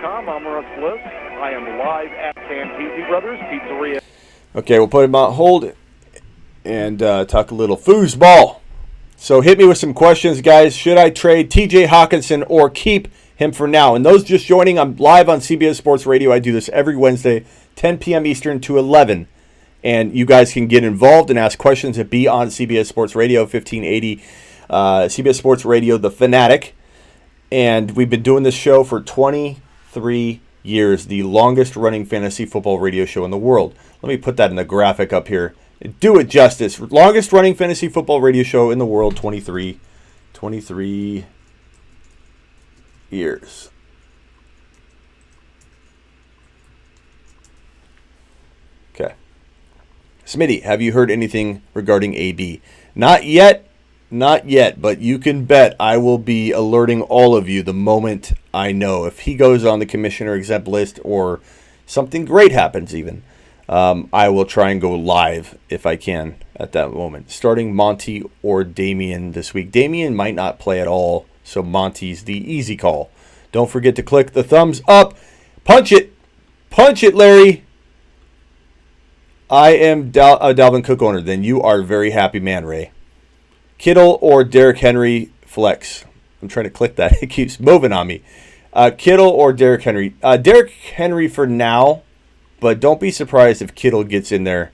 I'm Russ Bliss. I am live at Santisi Brothers Pizzeria. Okay, we'll put him on hold and talk a little foosball. So hit me with some questions, guys. Should I trade TJ Hawkinson or keep him for now? And those just joining, I'm live on CBS Sports Radio. I do this every Wednesday, 10 p.m. Eastern to 11. And you guys can get involved and ask questions at Be on CBS Sports Radio, 1580. CBS Sports Radio, The Fanatic. And we've been doing this show for 23 years, the longest running fantasy football radio show in the world. Let me put that in the graphic up here. Do it justice. Longest running fantasy football radio show in the world, 23 years. Okay. Smitty, have you heard anything regarding AB? Not yet, but you can bet I will be alerting all of you the moment I know. If he goes on the commissioner exempt list or something great happens even, I will try and go live if I can at that moment. Starting Monty or Damian this week. Damian might not play at all, so Monty's the easy call. Don't forget to click the thumbs up. Punch it, Larry. I am a Dalvin Cook owner. Then you are a very happy man, Ray. Kittle or Derrick Henry flex. I'm trying to click that. It keeps moving on me. Kittle or Derrick Henry. Derrick Henry for now. But don't be surprised if Kittle gets in there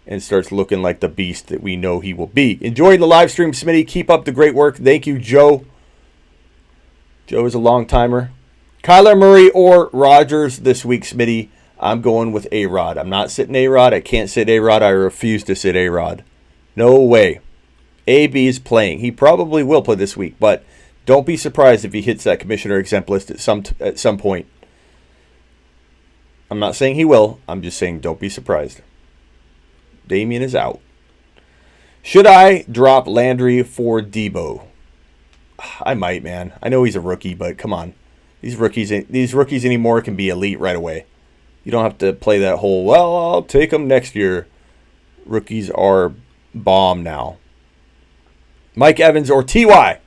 and starts looking like the beast that we know he will be. Enjoying the live stream, Smitty. Keep up the great work. Thank you, Joe. Joe is a long-timer. Kyler Murray or Rodgers this week, Smitty. I'm going with A-Rod. I'm not sitting A-Rod. I can't sit A-Rod. I refuse to sit A-Rod. No way. AB is playing. He probably will play this week, but don't be surprised if he hits that commissioner exempt list at some point. I'm not saying he will. I'm just saying don't be surprised. Damian is out. Should I drop Landry for Debo? I might, man. I know he's a rookie, but come on. These rookies anymore can be elite right away. You don't have to play that whole, well, I'll take them next year. Rookies are bomb now. Mike Evans or T.Y.?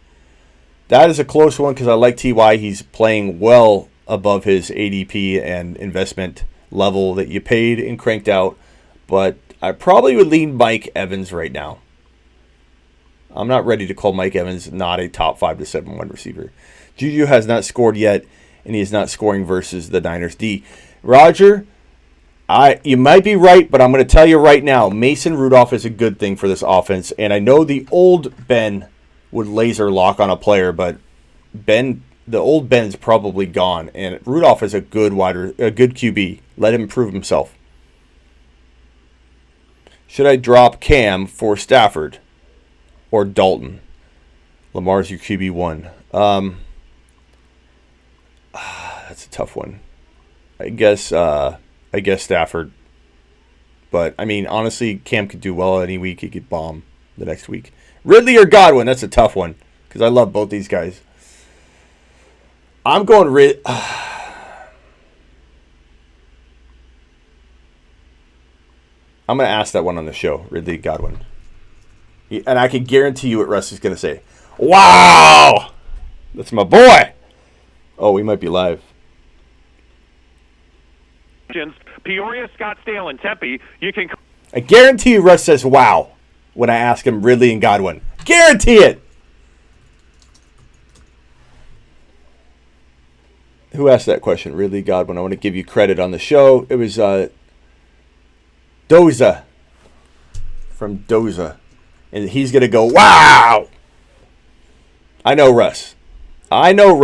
That is a close one because I like T.Y. He's playing well above his ADP and investment level that you paid and cranked out. But I probably would lean Mike Evans right now. I'm not ready to call Mike Evans not a top 5 to 7 wide receiver. Juju has not scored yet, and he is not scoring versus the Niners D. Roger, You might be right, but I'm going to tell you right now, Mason Rudolph is a good thing for this offense. And I know the old Ben would laser lock on a player, but the old Ben is probably gone. And Rudolph is a good QB. Let him prove himself. Should I drop Cam for Stafford or Dalton? Lamar's your QB1. That's a tough one. I guess Stafford. But, I mean, honestly, Cam could do well any week. He could bomb the next week. Ridley or Godwin? That's a tough one because I love both these guys. I'm going I'm going to ask that one on the show, Ridley Godwin. And I can guarantee you what Russ is going to say. Wow! That's my boy. Oh, we might be live. Peoria, Scottsdale, and Tempe. You can. I guarantee you Russ says wow when I ask him Ridley and Godwin. Guarantee it. Who asked that question? Ridley Godwin. I want to give you credit on the show. It was Doza from Doza. And he's going to go, wow! I know Russ. I know a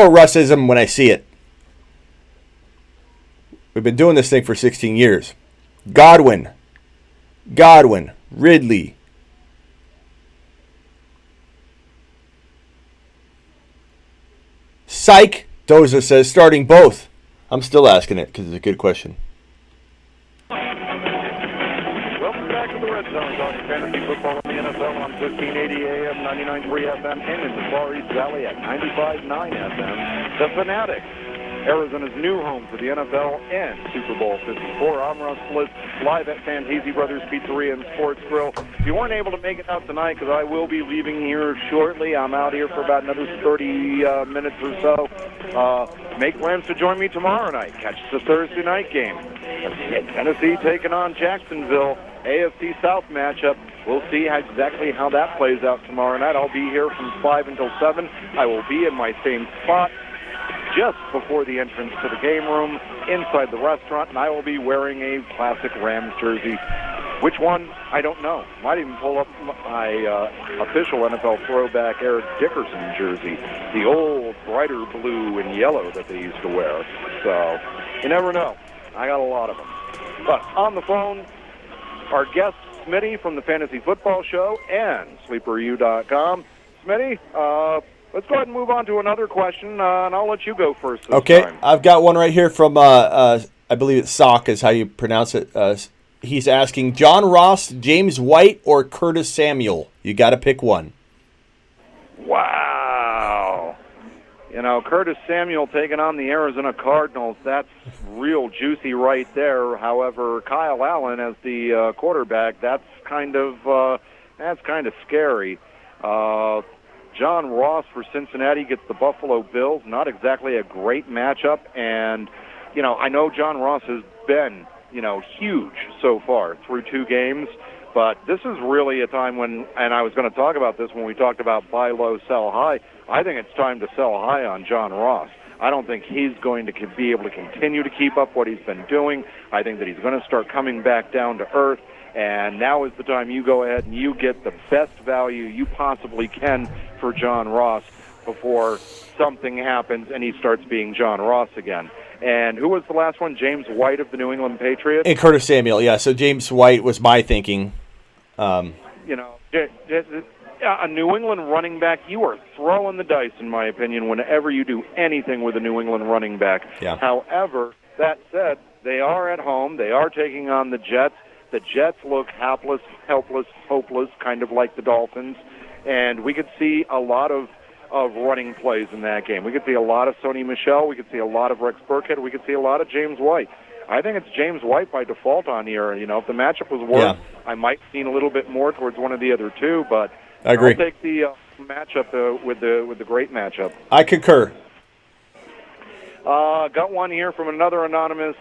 Russism when I see it. We've been doing this thing for 16 years. Godwin, Ridley. Psych, Doza says, starting both. I'm still asking it because it's a good question. Welcome back to the Red Zone, talking fantasy football in the NFL on 1580 AM, 99.3 FM, and in the Far East Valley at 95.9 FM. The Fanatic, Arizona's new home for the NFL and Super Bowl 54. I'm Russ Bliss, live at Santisi Brothers Pizzeria and Sports Grill. If you weren't able to make it out tonight, because I will be leaving here shortly, I'm out here for about another 30 minutes or so. Make plans to join me tomorrow night. Catch the Thursday night game. Tennessee taking on Jacksonville, AFC South matchup. We'll see exactly how that plays out tomorrow night. I'll be here from 5 until 7. I will be in my same spot just before the entrance to the game room inside the restaurant, and I will be wearing a classic Rams jersey. Which one? I don't know. Might even pull up my official NFL throwback Eric Dickerson jersey, the old brighter blue and yellow that they used to wear. So you never know. I got a lot of them. But on the phone, our guest, Smitty from the Fantasy Football Show and SleeperU.com. Smitty, let's go ahead and move on to another question, and I'll let you go first this time. I've got one right here from, I believe it's Sock is how you pronounce it. He's asking, John Ross, James White, or Curtis Samuel? You got to pick one. Wow. You know, Curtis Samuel taking on the Arizona Cardinals, that's real juicy right there. However, Kyle Allen as the quarterback, that's kind of scary. John Ross for Cincinnati gets the Buffalo Bills. Not exactly a great matchup. And, you know, I know John Ross has been, you know, huge so far through 2 games. But this is really a time when, and I was going to talk about this when we talked about buy low, sell high. I think it's time to sell high on John Ross. I don't think he's going to be able to continue to keep up what he's been doing. I think that he's going to start coming back down to earth. And now is the time you go ahead and you get the best value you possibly can for John Ross before something happens and he starts being John Ross again. And who was the last one? James White of the New England Patriots? And Curtis Samuel, yeah. So James White was my thinking. You know, a New England running back, you are throwing the dice, in my opinion, whenever you do anything with a New England running back. Yeah. However, that said, they are at home. They are taking on the Jets. The Jets look helpless, hopeless, kind of like the Dolphins. And we could see a lot of running plays in that game. We could see a lot of Sony Michel. We could see a lot of Rex Burkhead. We could see a lot of James White. I think it's James White by default on here. You know, if the matchup was worse, I might lean a little bit more towards one of the other two. But I agree. I'll take the matchup with the great matchup. I concur. Got one here from another anonymous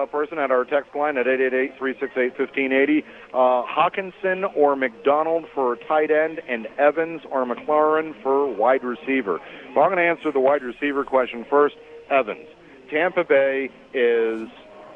person at our text line at 888-368-1580. Hawkinson or McDonald for tight end, and Evans or McLaurin for wide receiver. Well, I'm going to answer the wide receiver question first. Evans. Tampa Bay is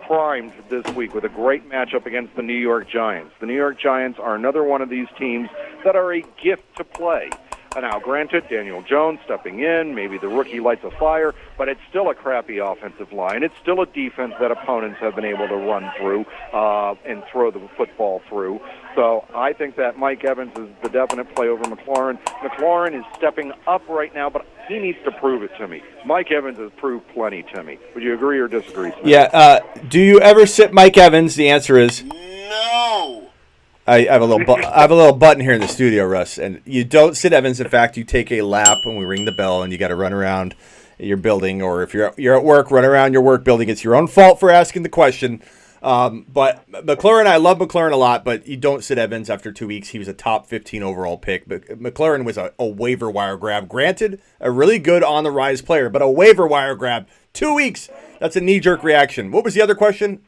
primed this week with a great matchup against the New York Giants. The New York Giants are another one of these teams that are a gift to play. Now, granted, Daniel Jones stepping in, maybe the rookie lights a fire, but it's still a crappy offensive line. It's still a defense that opponents have been able to run through and throw the football through. So I think that Mike Evans is the definite play over McLaurin. McLaurin is stepping up right now, but he needs to prove it to me. Mike Evans has proved plenty to me. Would you agree or disagree, Smitty? Yeah. Do you ever sit Mike Evans? The answer is No. I have a little button here in the studio, Russ, and you don't sit Evans. In fact, you take a lap when we ring the bell, and you got to run around your building, or if you're at work, run around your work building. It's your own fault for asking the question. But McLaurin, I love McLaurin a lot, but you don't sit Evans after 2 weeks. He was a top 15 overall pick, but McLaurin was a waiver wire grab. Granted, a really good on the rise player, but a waiver wire grab. 2 weeks. That's a knee-jerk reaction. What was the other question?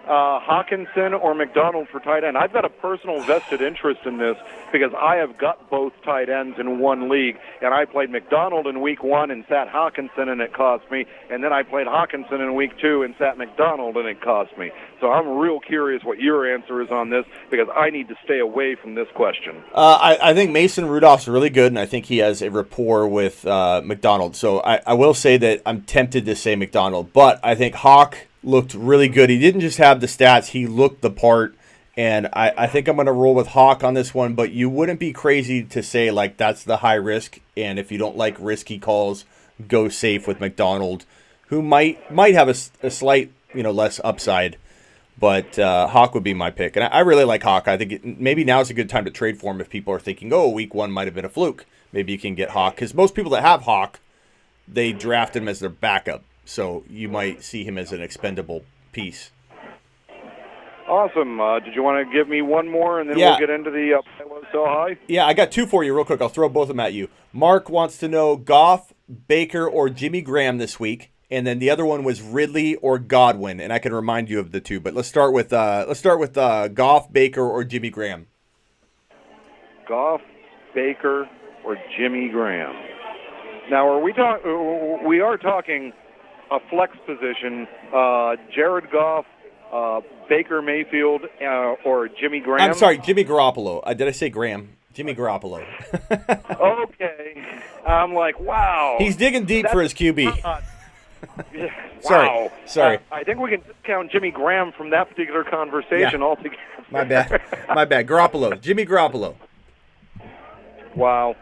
Hawkinson or McDonald for tight end. I've got a personal vested interest in this because I have got both tight ends in one league, and I played McDonald in week 1 and sat Hawkinson, and it cost me, and then I played Hawkinson in week 2 and sat McDonald, and it cost me. So I'm real curious what your answer is on this because I need to stay away from this question. I think Mason Rudolph's really good, and I think he has a rapport with McDonald. So I will say that I'm tempted to say McDonald, but I think Hawk looked really good. He didn't just have the stats, he looked the part, and I think I'm going to roll with Hawk on this one, but you wouldn't be crazy to say, like, that's the high risk, and if you don't like risky calls, go safe with McDonald, who might have a slight, less upside, but Hawk would be my pick, and I really like Hawk. I think maybe now's a good time to trade for him if people are thinking, week 1 might have been a fluke. Maybe you can get Hawk, because most people that have Hawk, they draft him as their backup. So you might see him as an expendable piece. Awesome. Did you want to give me one more, and then we'll get into the so high? Yeah, I got 2 for you real quick. I'll throw both of them at you. Mark wants to know Goff, Baker, or Jimmy Graham this week, and then the other one was Ridley or Godwin, and I can remind you of the 2. But let's start with Goff, Baker, or Jimmy Graham. Goff, Baker, or Jimmy Graham. Now, we are talking a flex position, Jared Goff, Baker Mayfield, or Jimmy Graham? I'm sorry, Jimmy Garoppolo. Did I say Graham? Jimmy Garoppolo. Okay. I'm like, wow. He's digging deep for his QB. Wow. Sorry. I think we can discount Jimmy Graham from that particular conversation altogether. My bad. Garoppolo. Jimmy Garoppolo. Wow.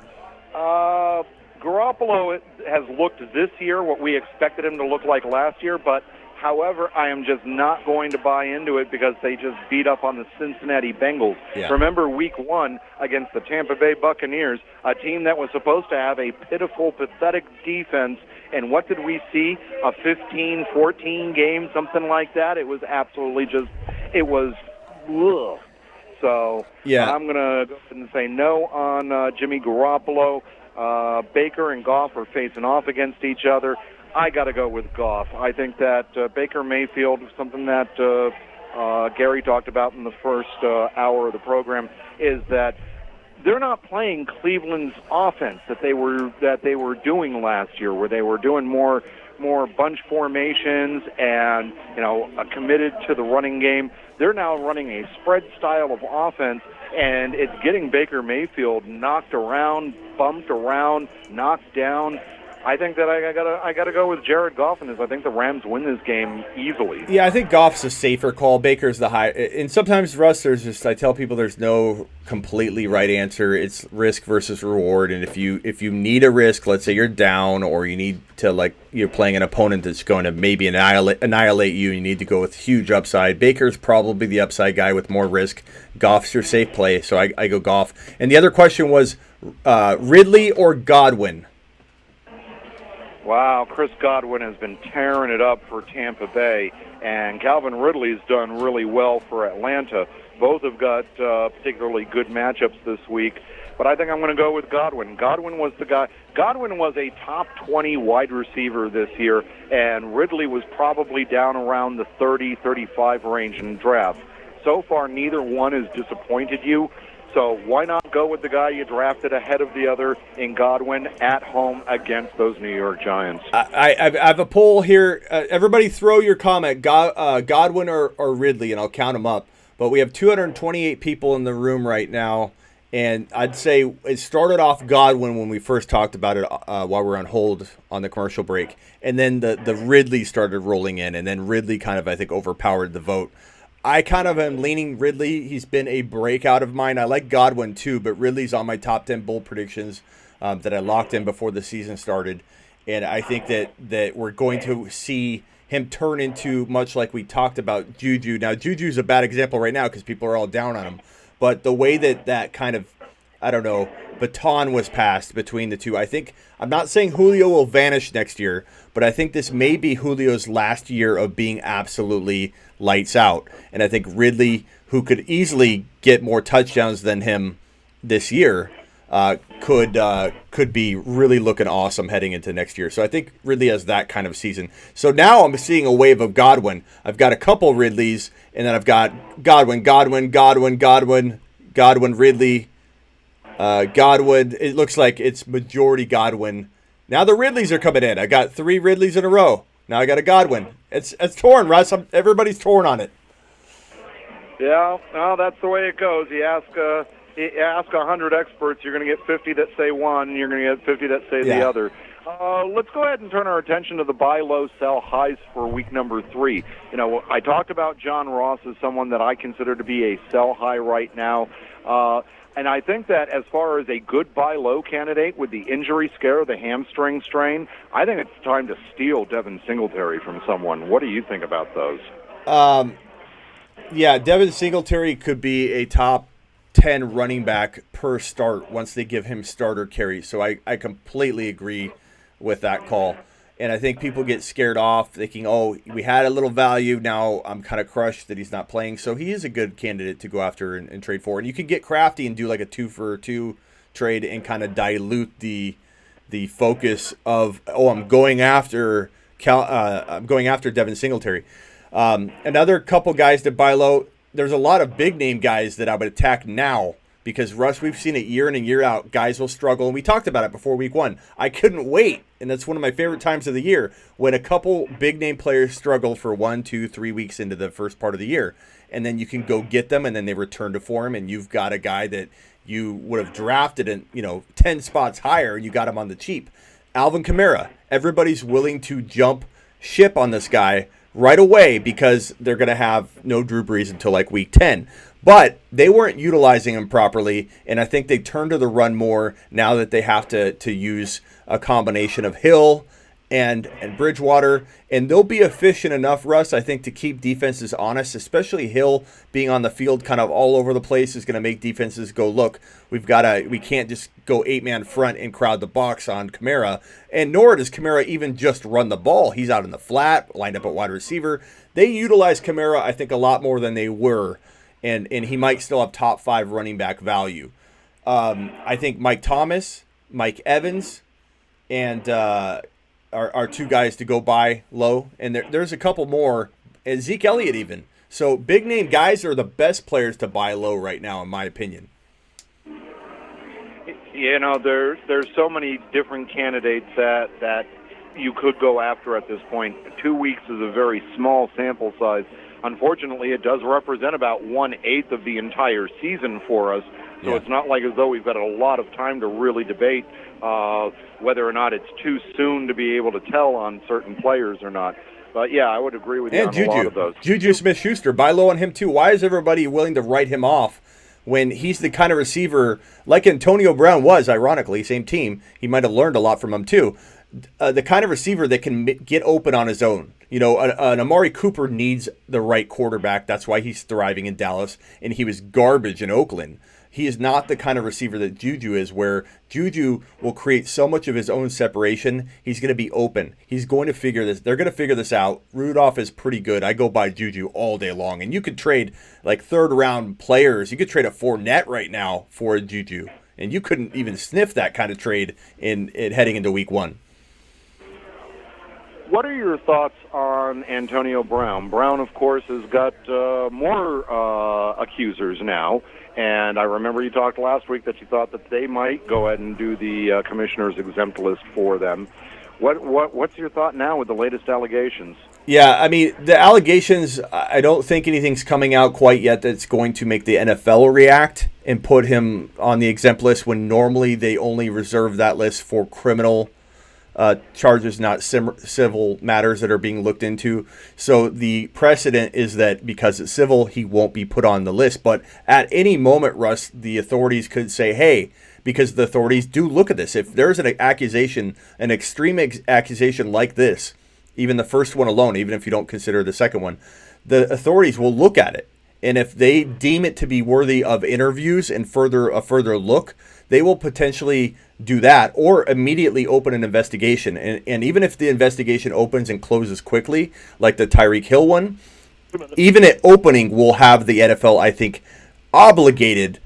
Garoppolo has looked this year what we expected him to look like last year, but however, I am just not going to buy into it because they just beat up on the Cincinnati Bengals. Yeah. Remember week 1 against the Tampa Bay Buccaneers, a team that was supposed to have a pitiful, pathetic defense, and what did we see? A 15-14 game, something like that. It was absolutely ugh. So I'm going to go ahead and say no on Jimmy Garoppolo. Baker and Goff are facing off against each other. I got to go with Goff. I think that Baker Mayfield, something that Gary talked about in the first hour of the program, is that they're not playing Cleveland's offense that they were doing last year, where they were doing more bunch formations and committed to the running game. They're now running a spread style of offense, and it's getting Baker Mayfield knocked around, bumped around, knocked down. I think that I gotta go with Jared Goff in this. I think the Rams win this game easily. Yeah, I think Goff's a safer call. Baker's the high. And sometimes, Russ, I tell people there's no completely right answer. It's risk versus reward. And if you need a risk, let's say you're down, or you need to, you're playing an opponent that's going to maybe annihilate you, you need to go with huge upside. Baker's probably the upside guy with more risk. Goff's your safe play, so I go Goff. And the other question was Ridley or Godwin. Wow, Chris Godwin has been tearing it up for Tampa Bay, and Calvin Ridley's done really well for Atlanta. Both have got particularly good matchups this week, but I think I'm going to go with Godwin. Godwin was the guy. Godwin was a top 20 wide receiver this year, and Ridley was probably down around the 30-35 range in draft. So far, neither one has disappointed you. So why not go with the guy you drafted ahead of the other in Godwin at home against those New York Giants? I have a poll here. Everybody throw your comment, Godwin or Ridley, and I'll count them up. But we have 228 people in the room right now, and I'd say it started off Godwin when we first talked about it while we were on hold on the commercial break. And then the Ridley started rolling in, and then Ridley kind of, I think, overpowered the vote. I kind of am leaning Ridley. He's been a breakout of mine. I like Godwin too, but Ridley's on my top 10 bold predictions that I locked in before the season started. And I think that we're going to see him turn into much like we talked about Juju. Now, Juju's a bad example right now because people are all down on him. But the way that kind of, I don't know, baton was passed between the two, I think, I'm not saying Julio will vanish next year, but I think this may be Julio's last year of being absolutely lights out. And I think Ridley, who could easily get more touchdowns than him this year, could be really looking awesome heading into next year. So I think Ridley has that kind of season. So now I'm seeing a wave of Godwin. I've got a couple Ridleys, and then I've got Godwin, Ridley, Godwin. It looks like it's majority Godwin. Now the Ridleys are coming in. I got 3 Ridleys in a row. Now I got a Godwin. It's torn, Russ. Everybody's torn on it. Yeah, well, that's the way it goes. You ask 100 experts, you're going to get 50 that say one, you're going to get 50 that say the other. Let's go ahead and turn our attention to the buy low, sell highs for week number 3. You know, I talked about John Ross as someone that I consider to be a sell high right now. And I think that as far as a good buy low candidate with the injury scare, the hamstring strain, I think it's time to steal Devin Singletary from someone. What do you think about those? Yeah, Devin Singletary could be a top 10 running back per start once they give him starter carries. So I completely agree with that call. And I think people get scared off thinking, oh, we had a little value. Now I'm kind of crushed that he's not playing. So he is a good candidate to go after and trade for. And you can get crafty and do like a 2-for-2 trade and kind of dilute the focus of, I'm going after Devin Singletary. Another couple guys to buy low. There's a lot of big name guys that I would attack now because, Russ, we've seen it year in and year out. Guys will struggle, and we talked about it before week 1. I couldn't wait, and that's one of my favorite times of the year, when a couple big name players struggle for 1, 2, 3 weeks into the first part of the year. And then you can go get them, and then they return to form, and you've got a guy that you would have drafted in, 10 spots higher, and you got him on the cheap. Alvin Kamara. Everybody's willing to jump ship on this guy right away because they're going to have no Drew Brees until like week 10. But they weren't utilizing him properly, and I think they turned to the run more now that they have to use a combination of Hill and Bridgewater. And they'll be efficient enough, Russ, I think, to keep defenses honest, especially Hill being on the field kind of all over the place is going to make defenses go, look, we can't just go 8-man front and crowd the box on Kamara. And nor does Kamara even just run the ball. He's out in the flat, lined up at wide receiver. They utilize Kamara, I think, a lot more than they were. And he might still have top 5 running back value. I think Mike Thomas, Mike Evans, and are 2 guys to go buy low. And there's a couple more, and Zeke Elliott even. So big name guys are the best players to buy low right now, in my opinion. There's so many different candidates that you could go after at this point. 2 weeks is a very small sample size. Unfortunately, it does represent about 1/8 of the entire season for us, so It's not like as though we've got a lot of time to really debate whether or not it's too soon to be able to tell on certain players or not. But, yeah, I would agree with you on a lot of those. Juju Smith-Schuster, buy low on him too. Why is everybody willing to write him off when he's the kind of receiver, like Antonio Brown was, ironically, same team. He might have learned a lot from him too. The kind of receiver that can get open on his own. An Amari Cooper needs the right quarterback. That's why he's thriving in Dallas, and he was garbage in Oakland. He is not the kind of receiver that Juju is, where Juju will create so much of his own separation. He's going to be open. He's going to figure this. They're going to figure this out. Rudolph is pretty good. I go by Juju all day long. And you could trade like 3rd-round players. You could trade a Fournette right now for a Juju. And you couldn't even sniff that kind of trade in heading into week 1. What are your thoughts on Antonio Brown? Brown, of course, has got more accusers now, and I remember you talked last week that you thought that they might go ahead and do the commissioner's exempt list for them. What's your thought now with the latest allegations? Yeah, I mean, the allegations, I don't think anything's coming out quite yet that's going to make the NFL react and put him on the exempt list when normally they only reserve that list for criminal charges, not civil matters that are being looked into. So the precedent is that because it's civil, he won't be put on the list. But at any moment, Russ, the authorities could say, hey, because the authorities do look at this. If there's an accusation, an extreme accusation like this, even the first one alone, even if you don't consider the second one, the authorities will look at it. And if they deem it to be worthy of interviews and a further look, they will potentially do that or immediately open an investigation. And even if the investigation opens and closes quickly, like the Tyreek Hill one, even at opening will have the NFL, I think, obligated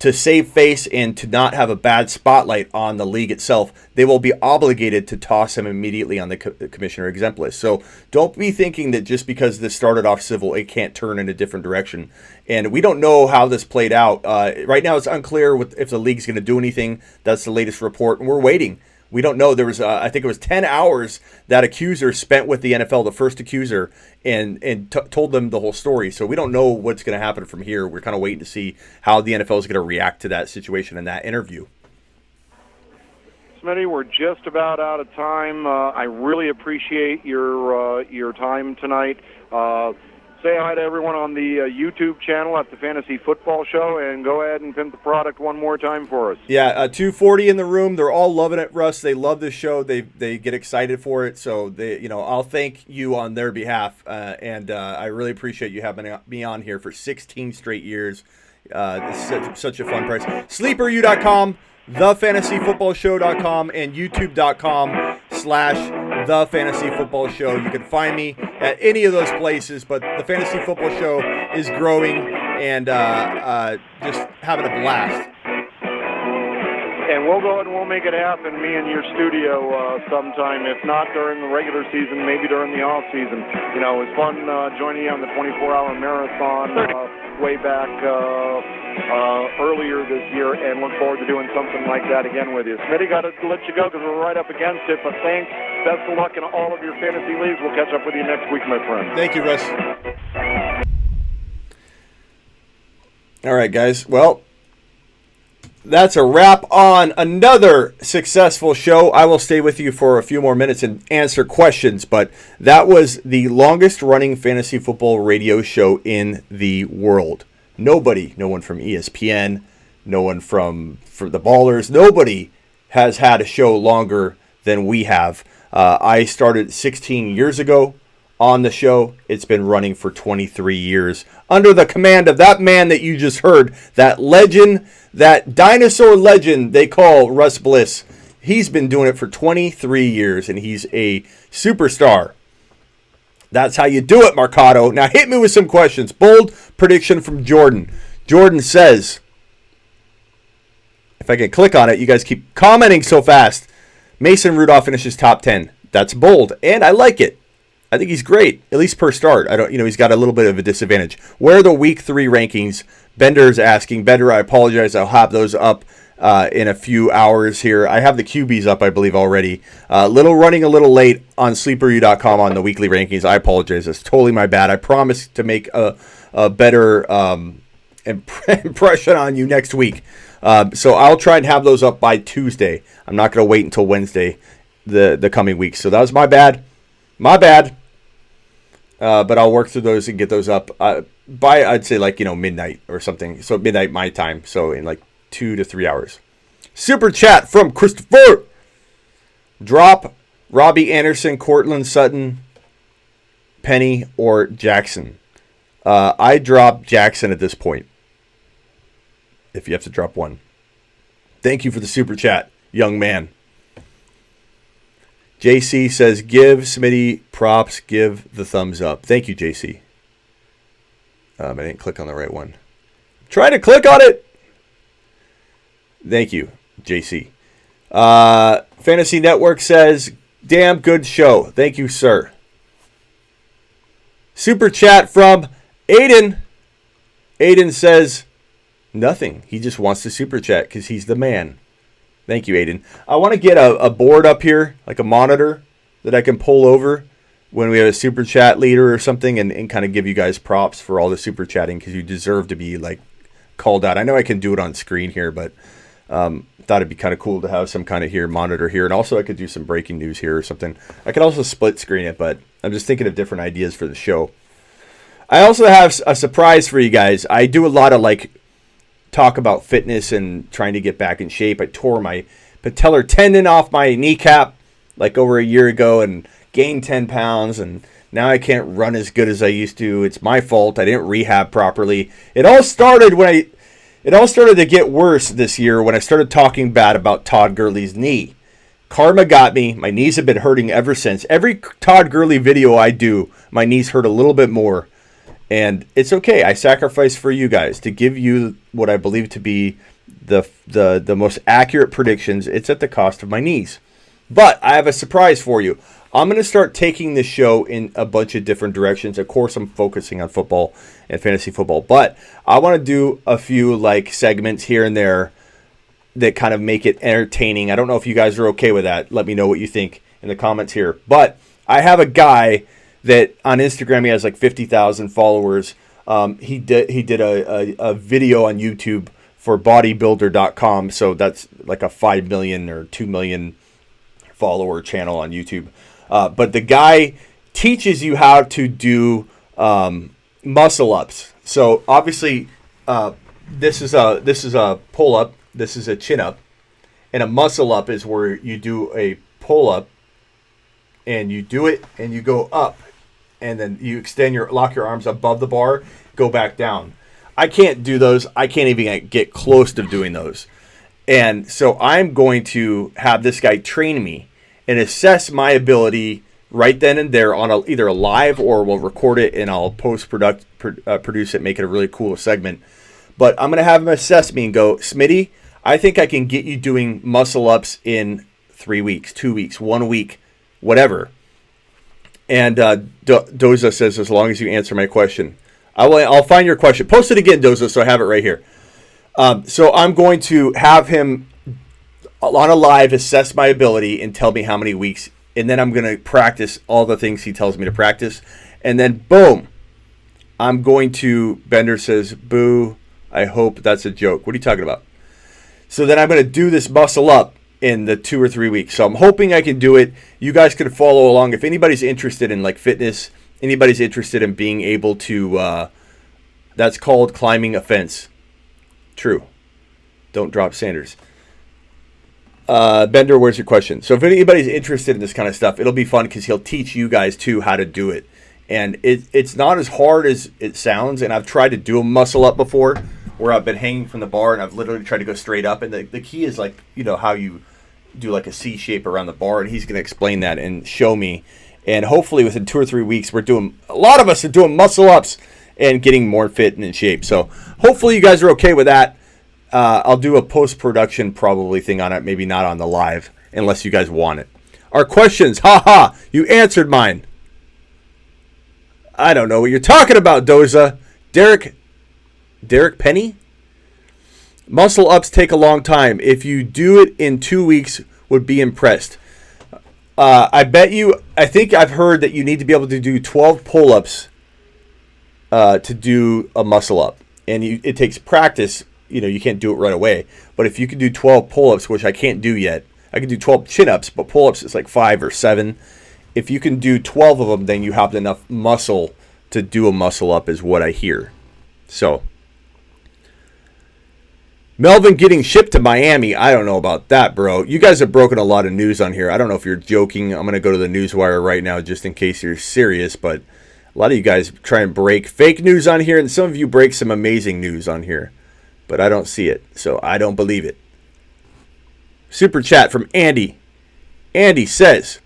to save face and to not have a bad spotlight on the league itself. They will be obligated to toss him immediately on the commissioner exempt list. So don't be thinking that just because this started off civil, it can't turn in a different direction. And we don't know how this played out. Right now it's unclear if the league's going to do anything. That's the latest report, and we're waiting. We don't know. There was, I think it was 10 hours that accuser spent with the NFL, the first accuser, and told them the whole story. So we don't know what's going to happen from here. We're kind of waiting to see how the NFL is going to react to that situation and that interview. Smitty, we're just about out of time. I really appreciate your time tonight. Say hi to everyone on the YouTube channel at the Fantasy Football Show, and go ahead and pimp the product one more time for us. Yeah, 240 in the room. They're all loving it, Russ. They love the show. They get excited for it. So I'll thank you on their behalf, and I really appreciate you having me on here for 16 straight years. It's such a fun price. SleeperU.com, thefantasyfootballshow.com, and YouTube.com/thefantasyfootballshow. You can find me at any of those places, but the Fantasy Football Show is growing and just having a blast. And we'll go ahead and we'll make it happen, me in your studio sometime. If not during the regular season, maybe during the off season. It was fun joining you on the 24-hour marathon way back earlier this year, and look forward to doing something like that again with you. Smitty, got to let you go because we're right up against it, but thanks. Best of luck in all of your fantasy leagues. We'll catch up with you next week, my friend. Thank you, Russ. All right, guys. Well, that's a wrap on another successful show. I will stay with you for a few more minutes and answer questions, but that was the longest running fantasy football radio show in the world. No one from ESPN, no one from the Ballers, nobody has had a show longer than we have. I started 16 years ago on the show. It's been running for 23 years under the command of that man that you just heard, that legend, that dinosaur legend they call Russ Bliss. He's been doing it for 23 years, and he's a superstar. That's how you do it, Marcado. Now hit me with some questions. Bold prediction from Jordan. Jordan says, if I can click on it, you guys keep commenting so fast. Mason Rudolph finishes top 10. That's bold, and I like it. I think he's great, at least per start. He's got a little bit of a disadvantage. Where are the week 3 rankings? Bender's asking. Bender, I apologize. I'll have those up in a few hours here. I have the QBs up, I believe, already. Running a little late on SleeperU.com on the weekly rankings. I apologize. It's totally my bad. I promise to make a better impression on you next week. So I'll try and have those up by Tuesday. I'm not going to wait until Wednesday the coming week. So that was my bad. But I'll work through those and get those up by, I'd say, midnight or something. So midnight my time. So in 2 to 3 hours. Super chat from Christopher. Drop Robbie Anderson, Cortland Sutton, Penny, or Jackson. I drop Jackson at this point. If you have to drop one. Thank you for the super chat, young man. JC says, give Smitty props, give the thumbs up. Thank you, JC. I didn't click on the right one. Try to click on it. Thank you, JC. Fantasy Network says, damn good show. Thank you, sir. Super chat from Aiden. Aiden says nothing. He just wants to super chat because he's the man. Thank you, Aiden. I want to get a board up here, like a monitor that I can pull over when we have a super chat leader or something, and kind of give you guys props for all the super chatting because you deserve to be like called out. I know I can do it on screen here, but thought it'd be kind of cool to have some kind of monitor here, and also I could do some breaking news here or something. I could also split screen it, but I'm just thinking of different ideas for the show. I also have a surprise for you guys. I do a lot of like talk about fitness and trying to get back in shape. I tore my patellar tendon off my kneecap like over a year ago and gained 10 pounds, and now I can't run as good as I used to. It's my fault. I didn't rehab properly. It all started to get worse this year when I started talking bad about Todd Gurley's knee. Karma got me. My knees have been hurting ever since. Every Todd Gurley video I do, my knees hurt a little bit more. And it's okay. I sacrifice for you guys to give you what I believe to be the most accurate predictions. It's at the cost of my knees. But I have a surprise for you. I'm going to start taking this show in a bunch of different directions. Of course, I'm focusing on football and fantasy football. But I want to do a few like segments here and there that kind of make it entertaining. I don't know if you guys are okay with that. Let me know what you think in the comments here. But I have a guy that on Instagram, he has like 50,000 followers. He did a video on YouTube for bodybuilder.com. So that's like a 5 million or 2 million follower channel on YouTube. But the guy teaches you how to do muscle ups. So obviously, this is a pull up. This is a chin up, and a muscle up is where you do a pull up, and you do it, and you go up, and then you lock your arms above the bar, go back down. I can't do those. I can't even get close to doing those, and so I'm going to have this guy train me and assess my ability right then and there on either a live, or we'll record it and I'll produce it, make it a really cool segment. But I'm going to have him assess me and go, Smitty, I think I can get you doing muscle ups in 3 weeks, 2 weeks, 1 week, whatever. And Doza says, as long as you answer my question. I'll find your question. Post it again, Doza, so I have it right here. So I'm going to have him on a live assess my ability and tell me how many weeks, and then I'm going to practice all the things he tells me to practice, and then boom, I'm going to, Bender says, boo, I hope that's a joke. What are you talking about? So then I'm going to do this muscle up in the 2 or 3 weeks. So I'm hoping I can do it. You guys can follow along. If anybody's interested in like fitness, anybody's interested in being able to, that's called climbing a fence. True. Don't drop Sanders. Bender, where's your question? So if anybody's interested in this kind of stuff, it'll be fun because he'll teach you guys too how to do it. And it's not as hard as it sounds. And I've tried to do a muscle up before where I've been hanging from the bar and I've literally tried to go straight up. And the key is like, how you do like a C shape around the bar. And he's going to explain that and show me. And hopefully within 2 or 3 weeks, a lot of us are doing muscle ups and getting more fit and in shape. So hopefully you guys are okay with that. I'll do a post-production probably thing on it, maybe not on the live, unless you guys want it. Our questions, you answered mine. I don't know what you're talking about, Doza. Derek Penny? Muscle ups take a long time. If you do it in 2 weeks, would be impressed. I think I've heard that you need to be able to do 12 pull-ups to do a muscle up. And it takes practice. You can't do it right away. But if you can do 12 pull-ups, which I can't do yet, I can do 12 chin-ups, but pull-ups is like 5 or 7. If you can do 12 of them, then you have enough muscle to do a muscle up is what I hear. So, Melvin getting shipped to Miami. I don't know about that, bro. You guys have broken a lot of news on here. I don't know if you're joking. I'm going to go to the newswire right now just in case you're serious. But a lot of you guys try and break fake news on here, and some of you break some amazing news on here. But I don't see it, so I don't believe it. Super chat from Andy. Andy says,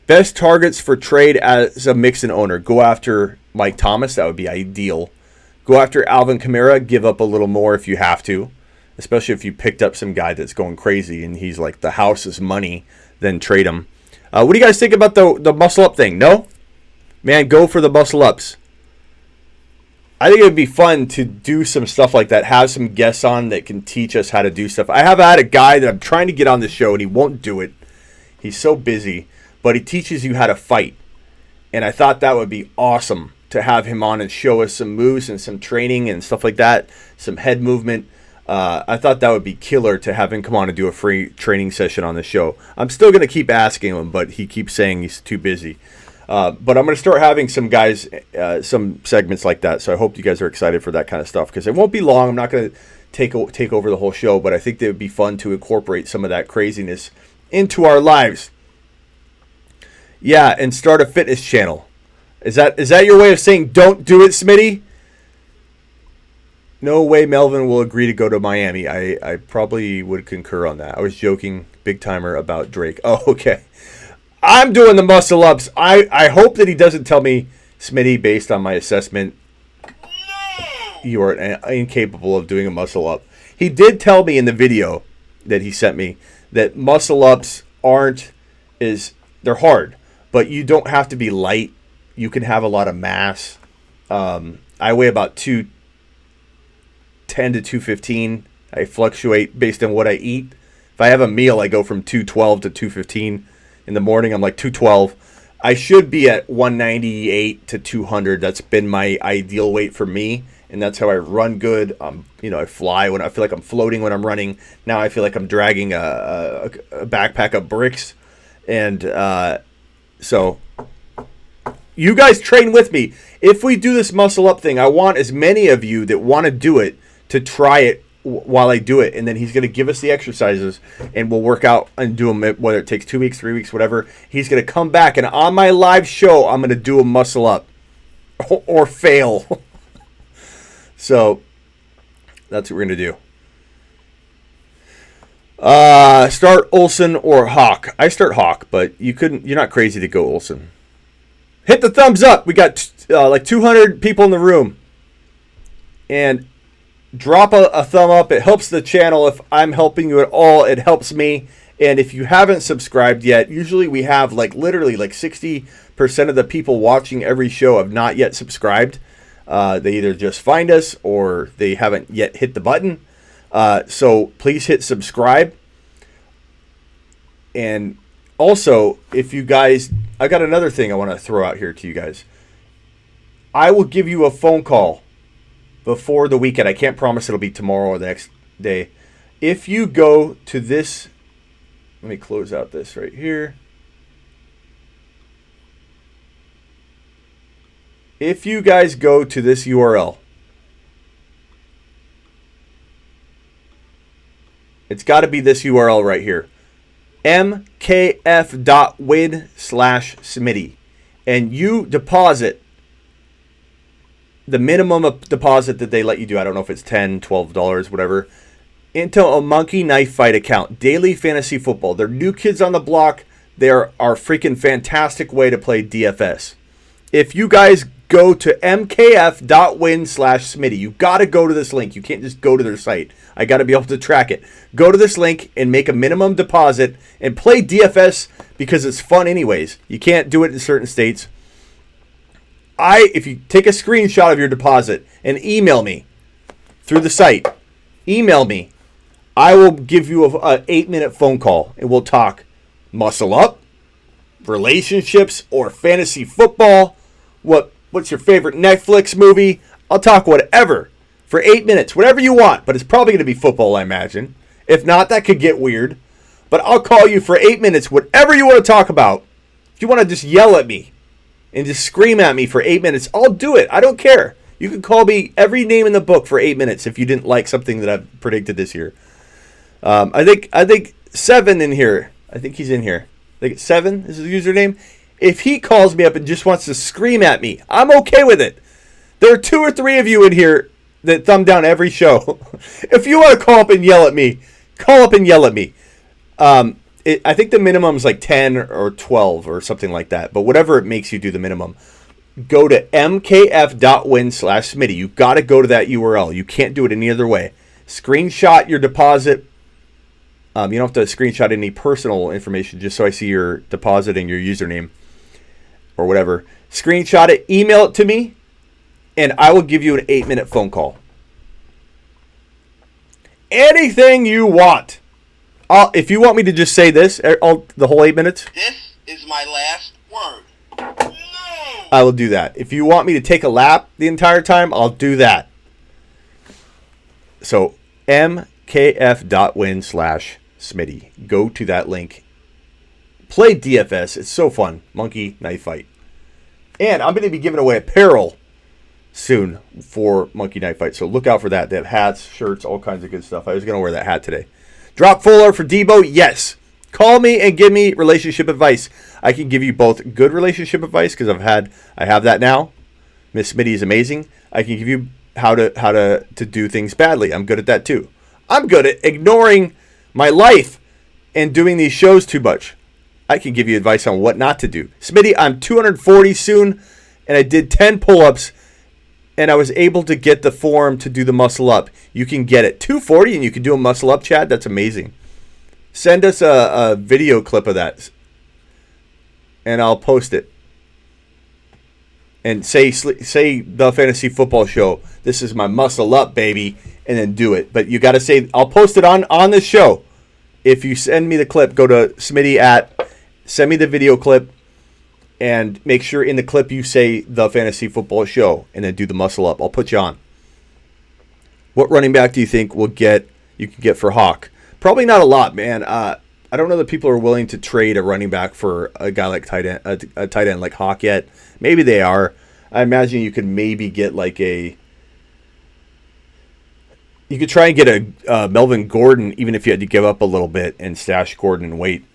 best targets for trade as a Mixon owner. Go after Mike Thomas. That would be ideal. Go after Alvin Kamara. Give up a little more if you have to. Especially if you picked up some guy that's going crazy and he's like the house's money. Then trade him. What do you guys think about the muscle up thing? No? Man, go for the muscle ups. I think it would be fun to do some stuff like that, have some guests on that can teach us how to do stuff. I have had a guy that I'm trying to get on the show, and he won't do it. He's so busy, but he teaches you how to fight. And I thought that would be awesome to have him on and show us some moves and some training and stuff like that, some head movement. I thought that would be killer to have him come on and do a free training session on the show. I'm still going to keep asking him, but he keeps saying he's too busy. But I'm going to start having some guys, some segments like that. So I hope you guys are excited for that kind of stuff, because it won't be long. I'm not going to take over the whole show, but I think that it would be fun to incorporate some of that craziness into our lives. Yeah, and start a fitness channel. Is that your way of saying don't do it, Smitty? No way Melvin will agree to go to Miami. I probably would concur on that. I was joking big timer about Drake. Oh, okay. I'm doing the muscle ups. I hope that he doesn't tell me, Smitty, based on my assessment, you are incapable of doing a muscle up. He did tell me in the video that he sent me that muscle ups they're hard, but you don't have to be light. You can have a lot of mass. I weigh about 210 to 215. I fluctuate based on what I eat. If I have a meal, I go from 212 to 215. In the morning, I'm like 212. I should be at 198 to 200. That's been my ideal weight for me, and that's how I run good. I fly when I feel like I'm floating when I'm running. Now I feel like I'm dragging a backpack of bricks, and so you guys train with me. If we do this muscle up thing, I want as many of you that want to do it to try it while I do it, and then he's going to give us the exercises, and we'll work out and do them, whether it takes 2 weeks, 3 weeks, whatever. He's going to come back, and on my live show, I'm going to do a muscle up or fail. So that's what we're going to do. Start Olsen or Hawk. I start Hawk, but you're not crazy to go Olsen. Hit the thumbs up. We got like 200 people in the room, and drop a thumb up. It helps the channel. If I'm helping you at all, it helps me. And if you haven't subscribed yet, usually we have literally 60% of the people watching every show have not yet subscribed. They either just find us or they haven't yet hit the button. So please hit subscribe. And also, if you guys, I got another thing I want to throw out here to you guys. I will give you a phone call before the weekend. I can't promise it'll be tomorrow or the next day. If you go to this, let me close out this right here. If you guys go to this URL, it's got to be this URL right here. mkf.win/Smitty. And you deposit the minimum of deposit that they let you do. I don't know if it's $10, $12, whatever, into a Monkey Knife Fight account. Daily fantasy football. They're new kids on the block. They're our freaking fantastic way to play DFS. If you guys go to mkf.win/Smitty, you got to go to this link. You can't just go to their site. I got to be able to track it. Go to this link and make a minimum deposit and play DFS because it's fun anyways. You can't do it in certain states. If you take a screenshot of your deposit and email me through the site, email me, I will give you an 8-minute phone call and we'll talk muscle up, relationships, or fantasy football. What's your favorite Netflix movie? I'll talk whatever for 8 minutes, whatever you want, but it's probably going to be football, I imagine. If not, that could get weird. But I'll call you for 8 minutes, whatever you want to talk about. If you want to just yell at me and just scream at me for 8 minutes, I'll do it. I don't care. You can call me every name in the book for 8 minutes if you didn't like something that I've predicted this year. I think Seven in here. I think he's in here. I think it's Seven is his username. If he calls me up and just wants to scream at me, I'm okay with it. There are 2 or 3 of you in here that thumb down every show. If you want to call up and yell at me, call up and yell at me. I think the minimum is like 10 or 12 or something like that. But whatever it makes you do the minimum. Go to mkf.win/Smitty. You got to go to that URL. You can't do it any other way. Screenshot your deposit You don't have to screenshot any personal information just so I see your deposit and your username or whatever. Screenshot it, email it to me, and I will give you an 8-minute phone call. Anything you want. If you want me to just say this the whole 8 minutes. This is my last word. No! I will do that. If you want me to take a lap the entire time, I'll do that. So, mkf.win/Smitty. Go to that link. Play DFS. It's so fun. Monkey Knife Fight. And I'm going to be giving away apparel soon for Monkey Knife Fight. So look out for that. They have hats, shirts, all kinds of good stuff. I was going to wear that hat today. Drop Fuller for Debo? Yes. Call me and give me relationship advice. I can give you both good relationship advice because I have that now. Miss Smitty is amazing. I can give you how to do things badly. I'm good at that too. I'm good at ignoring my life and doing these shows too much. I can give you advice on what not to do. Smitty, I'm 240 soon, and I did 10 pull-ups, and I was able to get the form to do the muscle up. You can get it 240, and you can do a muscle up, Chad. That's amazing. Send us a video clip of that, and I'll post it. And say the Fantasy Football Show, this is my muscle up, baby, and then do it. But you got to say, I'll post it on this show. If you send me the clip, go to Smitty send me the video clip, and make sure in the clip you say the Fantasy Football Show, and then do the muscle up. I'll put you on. What running back do you think you can get for Hawk? Probably not a lot, man. I don't know that people are willing to trade a running back for a guy like a tight end like Hawk yet. Maybe they are. I imagine you could maybe get you could try and get a Melvin Gordon, even if you had to give up a little bit and stash Gordon and wait.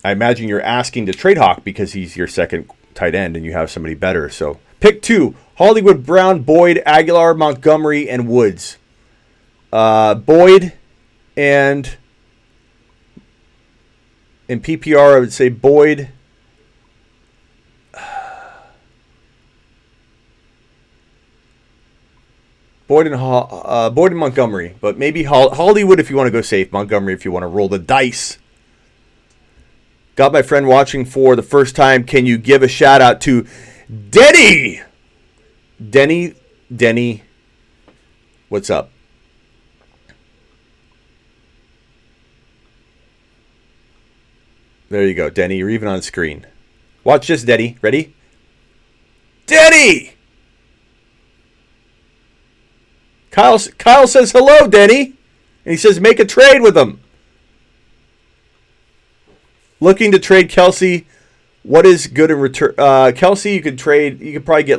I imagine you're asking to trade Hawk because he's your second tight end and you have somebody better. So pick 2: Hollywood Brown, Boyd, Aguilar, Montgomery, and Woods. Boyd and in PPR, I would say Boyd. Boyd and Montgomery, but maybe Hollywood if you want to go safe. Montgomery if you want to roll the dice. Got my friend watching for the first time. Can you give a shout out to Denny? Denny, what's up? There you go, Denny. You're even on screen. Watch this, Denny. Ready? Denny! Kyle says hello, Denny. And he says make a trade with him. Looking to trade Kelsey. What is good in return? Kelsey, you could probably get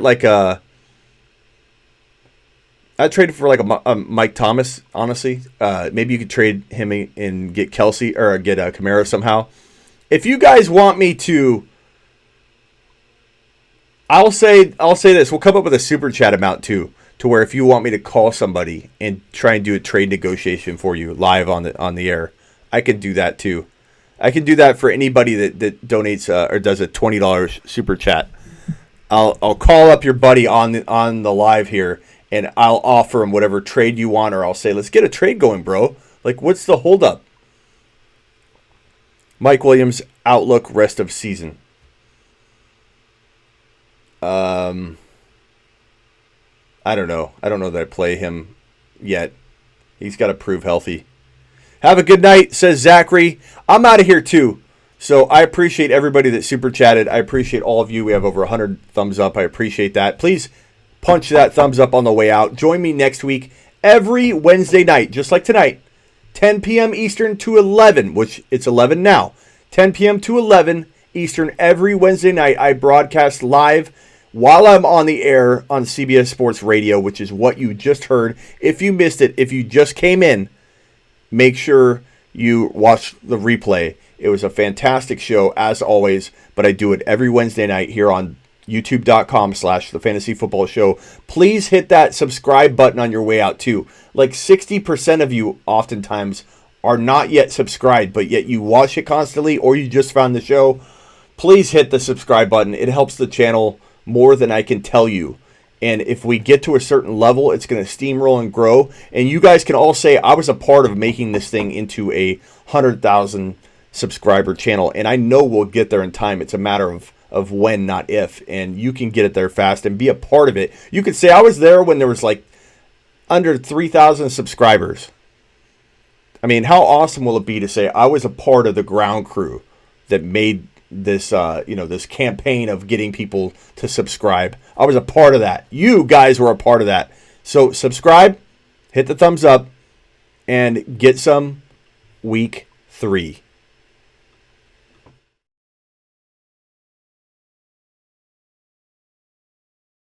I'd trade it for a Mike Thomas, honestly. Maybe you could trade him and get Kelsey or get a Kamara somehow. If you guys want me to, I'll say this. We'll come up with a super chat amount too, to where if you want me to call somebody and try and do a trade negotiation for you live on the air, I can do that too. I can do that for anybody that donates or does a $20 super chat. I'll call up your buddy on the live here, and I'll offer him whatever trade you want, or I'll say, let's get a trade going, bro. What's the holdup? Mike Williams, outlook rest of season. I don't know. I don't know that I play him yet. He's got to prove healthy. Have a good night, says Zachary. I'm out of here too. So I appreciate everybody that super chatted. I appreciate all of you. We have over 100 thumbs up. I appreciate that. Please punch that thumbs up on the way out. Join me next week every Wednesday night, just like tonight, 10 p.m. Eastern to 11, which it's 11 now. 10 p.m. to 11 Eastern every Wednesday night. I broadcast live while I'm on the air on CBS Sports Radio, which is what you just heard. If you missed it, if you just came in, make sure you watch the replay. It was a fantastic show, as always, but I do it every Wednesday night here on youtube.com/The Fantasy Football Show. Please hit that subscribe button on your way out, too. 60% of you oftentimes are not yet subscribed, but yet you watch it constantly, or you just found the show. Please hit the subscribe button. It helps the channel more than I can tell you. And if we get to a certain level, it's going to steamroll and grow. And you guys can all say, I was a part of making this thing into a 100,000 subscriber channel. And I know we'll get there in time. It's a matter of when, not if. And you can get it there fast and be a part of it. You could say, I was there when there was like under 3,000 subscribers. I mean, how awesome will it be to say, I was a part of the ground crew that made this this campaign of getting people to subscribe. I was a part of that. You guys were a part of that. So subscribe, hit the thumbs up, and get some week 3.